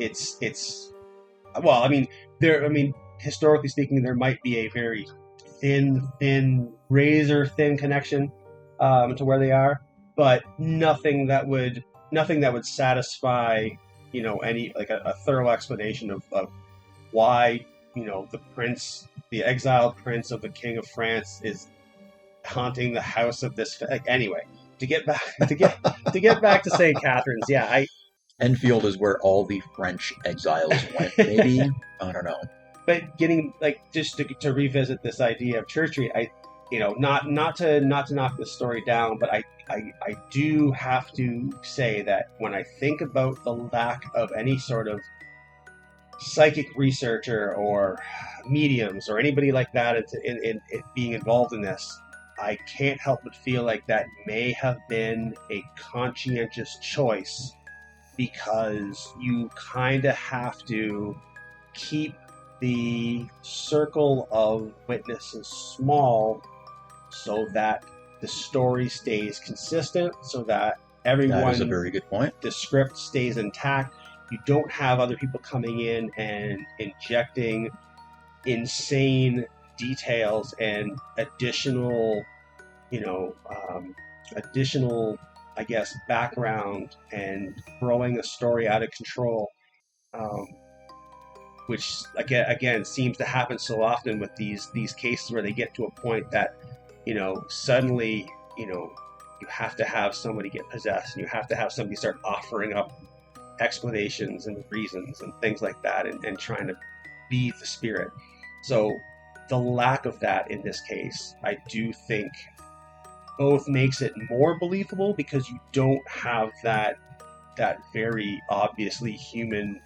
well, historically speaking, there might be a very thin, razor thin connection to where they are, but nothing that would satisfy, any like a thorough explanation of why, the exiled prince of the King of France is haunting the house of this. Anyway, to get back to St. Catharines, Enfield is where all the French exiles went. Maybe I don't know. But getting just to revisit this idea of churchery, not to knock this story down, but I do have to say that when I think about the lack of any sort of psychic researcher or mediums or anybody like that in being involved in this, I can't help but feel like that may have been a conscientious choice, because you kind of have to keep the circle of witnesses small so that the story stays consistent, so that everyone... That is a very good point. The script stays intact. You don't have other people coming in and injecting insane details and additional, I guess, background, and throwing a story out of control, which again seems to happen so often with these cases where they get to a point that, suddenly, you have to have somebody get possessed, and you have to have somebody start offering up explanations and reasons and things like that, and trying to be the spirit. So the lack of that in this case, I do think, both makes it more believable, because you don't have that very obviously human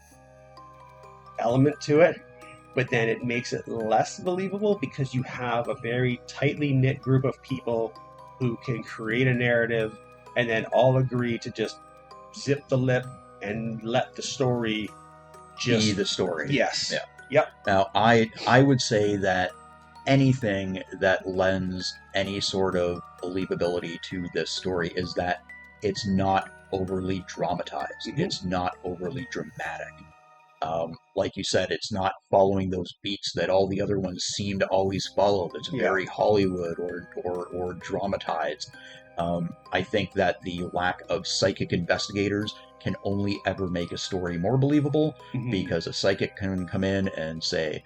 element to it, but then it makes it less believable because you have a very tightly knit group of people who can create a narrative and then all agree to just zip the lip and let the story just be the story. Yes. Yeah. Yep. Now, I would say that anything that lends any sort of believability to this story is that it's not overly dramatized. Mhm. It's not overly dramatic. Like you said, it's not following those beats that all the other ones seem to always follow. That's very Hollywood or dramatized. I think that the lack of psychic investigators can only ever make a story more believable, Mhm. because a psychic can come in and say,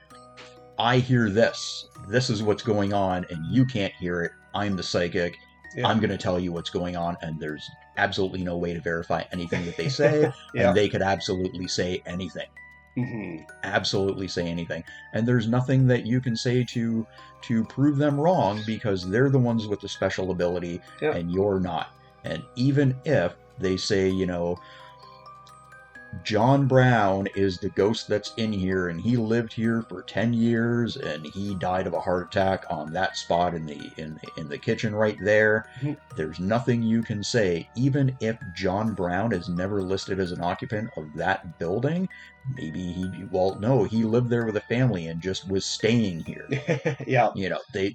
I hear this. This is what's going on, and you can't hear it. I'm the psychic. Yeah. I'm going to tell you what's going on, and there's absolutely no way to verify anything that they say, Yeah. and they could absolutely say anything. Mhm. Absolutely say anything. And there's nothing that you can say to prove them wrong, because they're the ones with the special ability, Yeah. and you're not. And even if they say, John Brown is the ghost that's in here, and he lived here for 10 years, and he died of a heart attack on that spot in the kitchen right there. Mhm. There's nothing you can say. Even if John Brown is never listed as an occupant of that building, maybe he lived there with a family and just was staying here. Yeah.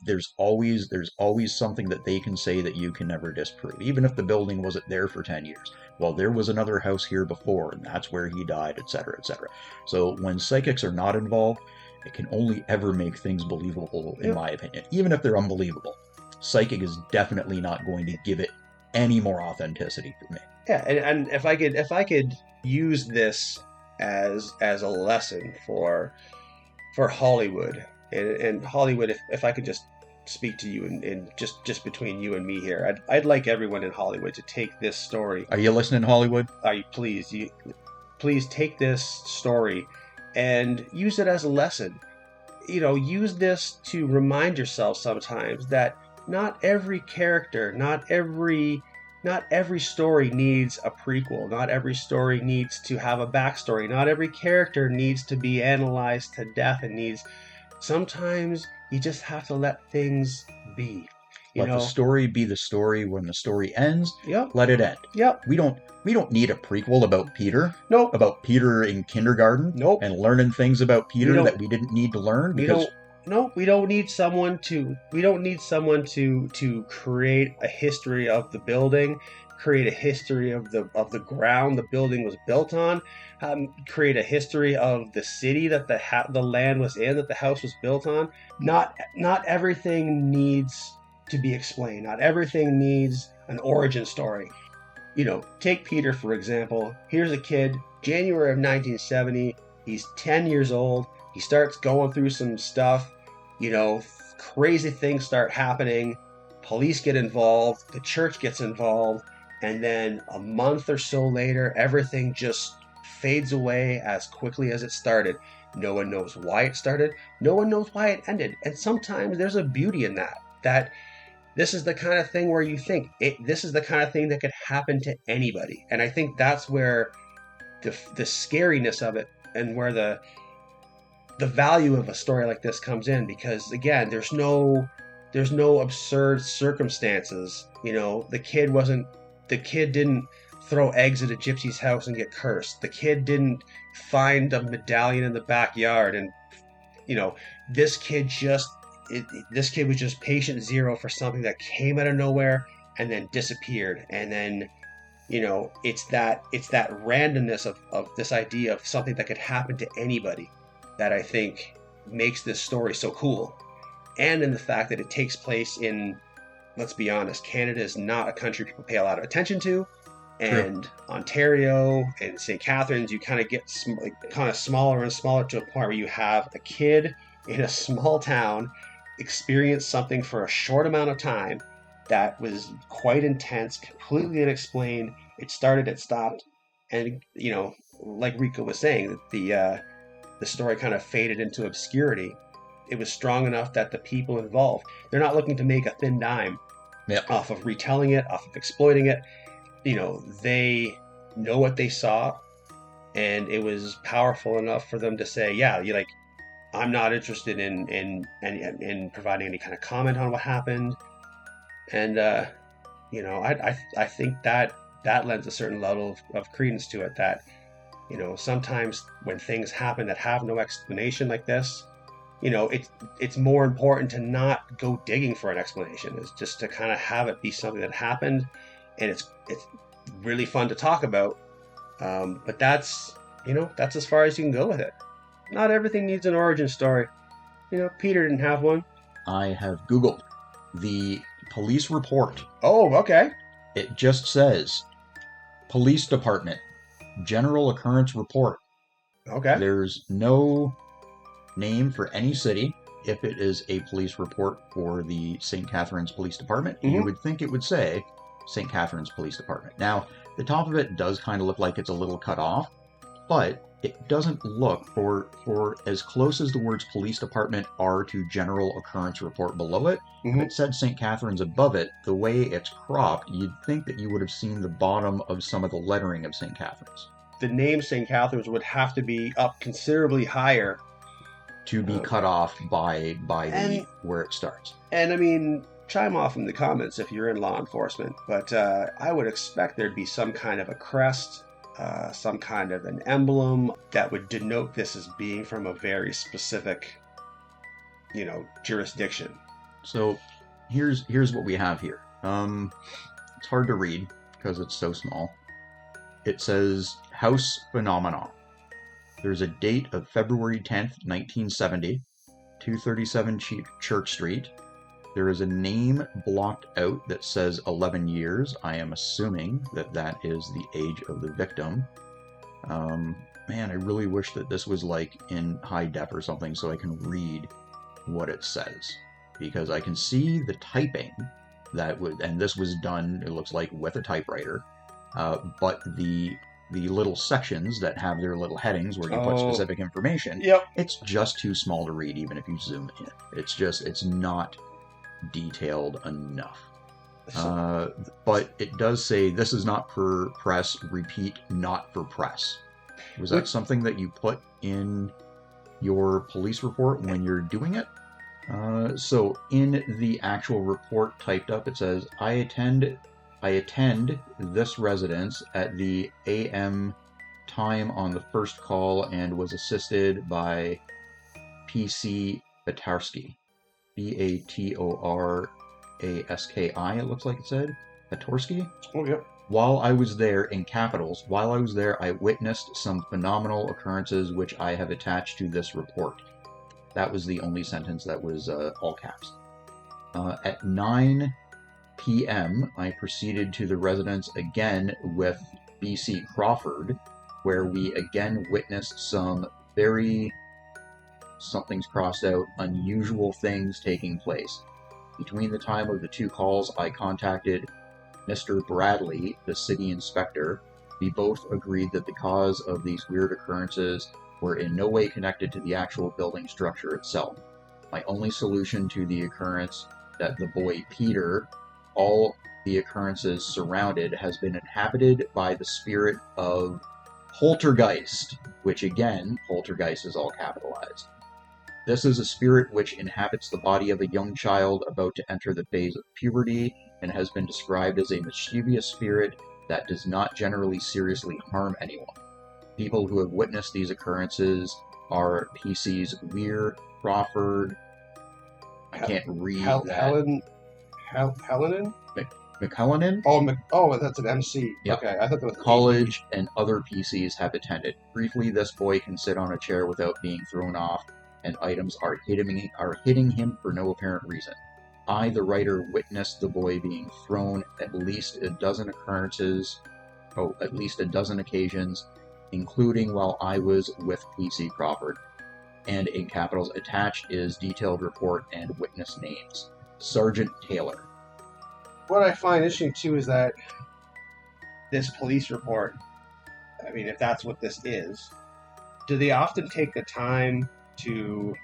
There's always something that they can say that you can never disprove, even if the building wasn't there for 10 years. Well, there was another house here before, and that's where he died, etc., etc. So when psychics are not involved, it can only ever make things believable, in my opinion. Even if they're unbelievable, psychic is definitely not going to give it any more authenticity for me. Yeah, and if I could use this as a lesson for Hollywood, and Hollywood, if I could just speak to you and just between you and me here, I'd like everyone in Hollywood to take this story. Are you listening, Hollywood? Please take this story and use it as a lesson. Use this to remind yourself sometimes that not every character, not every story needs a prequel. Not every story needs to have a backstory. Not every character needs to be analyzed to death sometimes you just have to let things be. Let the story be the story. When the story ends, let it end. Yep. We don't need a prequel about Peter. Nope. About Peter in kindergarten. Nope. And learning things about Peter that we didn't need to learn. We don't need someone to create a history of the building, create a history of the ground the building was built on, create a history of the city that the land was in, that the house was built on. Not everything needs to be explained. Not everything needs an origin story. Take Peter, for example. Here's a kid, January of 1970. He's 10 years old. He starts going through some stuff. Crazy things start happening. Police get involved. The church gets involved. And then a month or so later, everything just fades away as quickly as it started. No one knows why it started. No one knows why it ended. And sometimes there's a beauty in that this is the kind of thing where you think this is the kind of thing that could happen to anybody. And I think that's where the scariness of it, and where the value of a story like this comes in, because again, there's no absurd circumstances. The kid didn't throw eggs at a gypsy's house and get cursed. The kid didn't find a medallion in the backyard, and this kid was just patient zero for something that came out of nowhere and then disappeared. And then it's that randomness of this idea of something that could happen to anybody that I think makes this story so cool. And in the fact that it takes place in, let's be honest, Canada is not a country people pay a lot of attention to. And True. Ontario and St. Catharines, you kind of get kind of smaller and smaller, to a point where you have a kid in a small town experience something for a short amount of time that was quite intense, completely unexplained. It started, it stopped. And, like Rico was saying, the story kind of faded into obscurity. It was strong enough that the people involved, they're not looking to make a thin dime off of retelling it, off of exploiting it. They know what they saw, and it was powerful enough for them to say, yeah, I'm not interested in providing any kind of comment on what happened. And I think that that lends a certain level of credence to it that, sometimes when things happen that have no explanation like this, it's more important to not go digging for an explanation. It's just to kind of have it be something that happened, and it's really fun to talk about. But that's as far as you can go with it. Not everything needs an origin story. Peter didn't have one. I have Googled the police report. Oh, okay. It just says Police Department, General Occurrence Report. Okay. There's no name for any city. If it is a police report for the St. Catharines Police Department, you would think it would say St. Catharines Police Department. Now, the top of it does kind of look like it's a little cut off, but it doesn't look, for as close as the words police department are to general occurrence report below it, if it said St. Catharines above it, the way it's cropped, you'd think that you would have seen the bottom of some of the lettering of St. Catharines. The name St. Catharines would have to be up considerably higher to be cut off by where it starts. And I mean, chime off in the comments if you're in law enforcement, but I would expect there'd be some kind of a crest, some kind of an emblem that would denote this as being from a very specific, jurisdiction. So here's what we have here. It's hard to read because it's so small. It says House Phenomenon. There's a date of February 10th, 1970, 237 Church Street. There is a name blocked out that says 11 years. I am assuming that is the age of the victim. Man, I really wish that this was like in high def or something so I can read what it says. Because I can see the typing and this was done, it looks like, with a typewriter. But the little sections that have their little headings where you put specific information, it's just too small to read even if you zoom in. It's not detailed enough. But it does say this is not for press, repeat, not for press. Was that something that you put in your police report when you're doing it? So in the actual report typed up, it says, I attend this residence at the AM time on the first call and was assisted by PC Batarsky. Batoraski, it looks like it said. Batorsky? Oh, yeah. While I was there, in capitals, I witnessed some phenomenal occurrences which I have attached to this report. That was the only sentence that was all caps. At 9 p.m., I proceeded to the residence again with B.C. Crawford, where we again witnessed some very, something's crossed out, unusual things taking place. Between the time of the two calls, I contacted Mr. Bradley, the city inspector. We both agreed that the cause of these weird occurrences were in no way connected to the actual building structure itself. My only solution to the occurrence that the boy Peter, all the occurrences surrounded, has been inhabited by the spirit of Poltergeist, which again, Poltergeist is all capitalized. This is a spirit which inhabits the body of a young child about to enter the phase of puberty and has been described as a mischievous spirit that does not generally seriously harm anyone. People who have witnessed these occurrences are PC's Weir, Crawford, I can't read that. Helenin? McCullonan? Oh, that's an MC. Yep. Okay, I thought that was College and other PCs have attended. Briefly, this boy can sit on a chair without being thrown off, and items are hitting him for no apparent reason. I, the writer, witnessed the boy being thrown at least a dozen occasions, including while I was with PC Crawford. And in capitals, attached is detailed report and witness names. Sergeant Taylor. What I find interesting too is that this police report, I mean, if that's what this is, do they often take the time to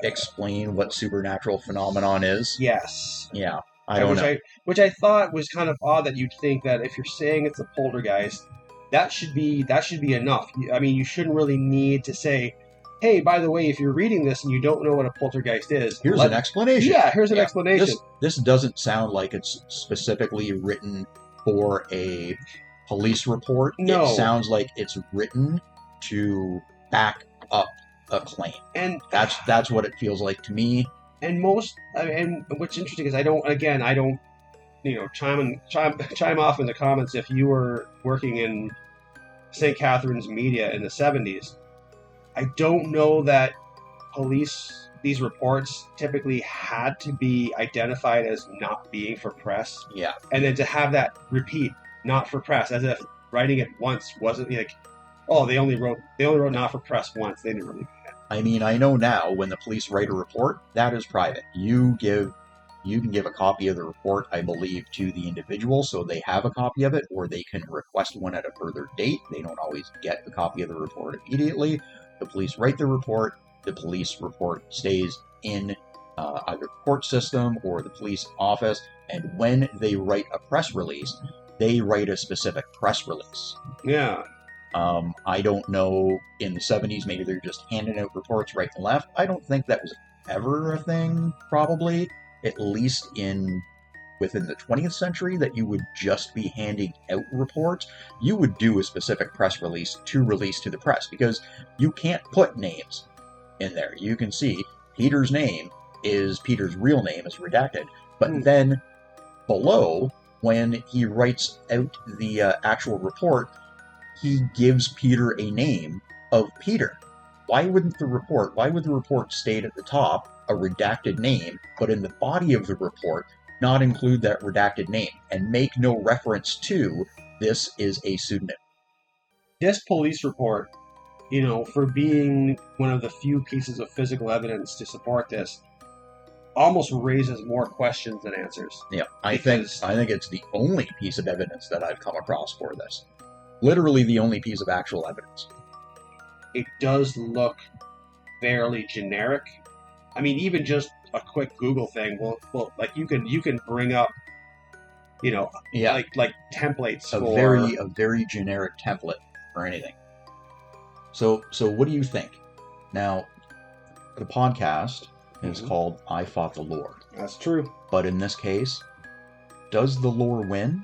explain what supernatural phenomenon is? Yes. Yeah, I don't know. Which I thought was kind of odd that you'd think that if you're saying it's a poltergeist, that should be enough. I mean, you shouldn't really need to say, hey, by the way, if you're reading this and you don't know what a poltergeist is, here's an explanation. Yeah, here's an explanation. This doesn't sound like it's specifically written for a police report. No. It sounds like it's written to back up a claim. And that's what it feels like to me. And what's interesting is I don't, chime off in the comments if you were working in St. Catharines media in the 70s. I don't know that these reports typically had to be identified as not being for press. Yeah. And then to have that repeat, not for press, as if writing it once wasn't like, oh, they only wrote not for press once. They didn't really. I mean, I know now when the police write a report, that is private. You can give a copy of the report, I believe, to the individual so they have a copy of it, or they can request one at a further date. They don't always get a copy of the report immediately. The police write the report. The police report stays in either the court system or the police office, and when they write a press release, they write a specific press release. Yeah. I don't know, in the 70s, maybe they're just handing out reports right and left. I don't think that was ever a thing, probably, at least within the 20th century, that you would just be handing out reports. You would do a specific press release to release to the press, because you can't put names in there. You can see Peter's real name is redacted, but then below, when he writes out the actual report, he gives Peter a name of Peter. Why would the report state at the top a redacted name, but in the body of the report not include that redacted name and make no reference to this is a pseudonym? This police report, for being one of the few pieces of physical evidence to support this, almost raises more questions than answers. Yeah, I think it's the only piece of evidence that I've come across for this. Literally the only piece of actual evidence. It does look fairly generic. I mean, even just a quick Google thing. Well, like you can bring up, like templates a very generic template for anything. So what do you think? Now, the podcast is called I Fought the Lore. That's true. But in this case, does the lore win?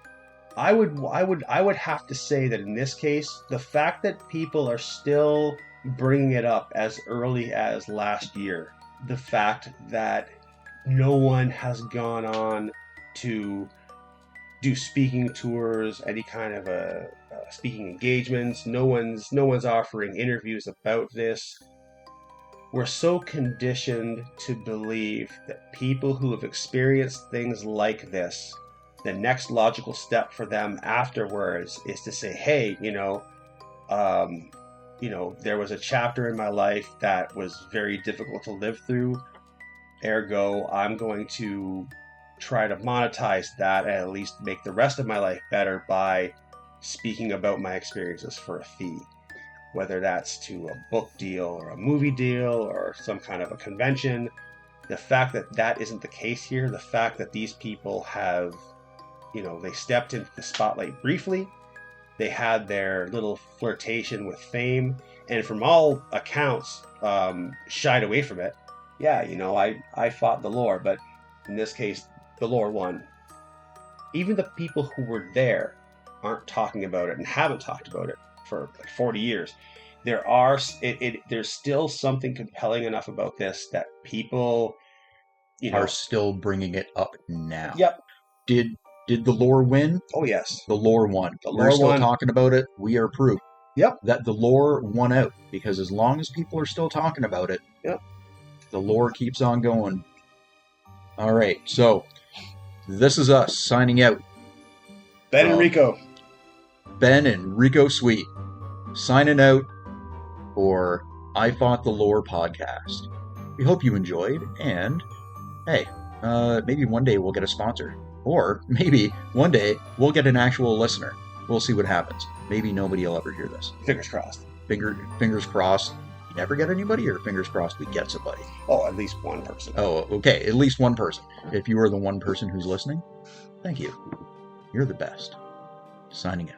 I would have to say that in this case, the fact that people are still bringing it up as early as last year, the fact that no one has gone on to do speaking tours, any kind of speaking engagements, no one's offering interviews about this. We're so conditioned to believe that people who have experienced things like this, the next logical step for them afterwards is to say, hey, there was a chapter in my life that was very difficult to live through. Ergo, I'm going to try to monetize that and at least make the rest of my life better by speaking about my experiences for a fee. Whether that's to a book deal or a movie deal or some kind of a convention. The fact that that isn't the case here, the fact that these people have, they stepped into the spotlight briefly, they had their little flirtation with fame, and from all accounts, shied away from it. Yeah, I fought the lore, but in this case, the lore won. Even the people who were there aren't talking about it and haven't talked about it for like 40 years. There's still something compelling enough about this that people, are still bringing it up now. Yep. Did the lore win? Oh yes. The lore won. We're still talking about it. We are proof. Yep. That the lore won out, because as long as people are still talking about it, yep, the lore keeps on going. All right, so this is us signing out. Ben and Rico Sweet signing out for I Fought the Lore podcast. We hope you enjoyed, and hey, maybe one day we'll get a sponsor, or maybe one day we'll get an actual listener. We'll see what happens. Maybe nobody will ever hear this. Fingers crossed. Fingers crossed. You never get anybody, or fingers crossed we get somebody? Oh, at least one person. Oh, okay. At least one person. If you are the one person who's listening, thank you. You're the best. Signing out.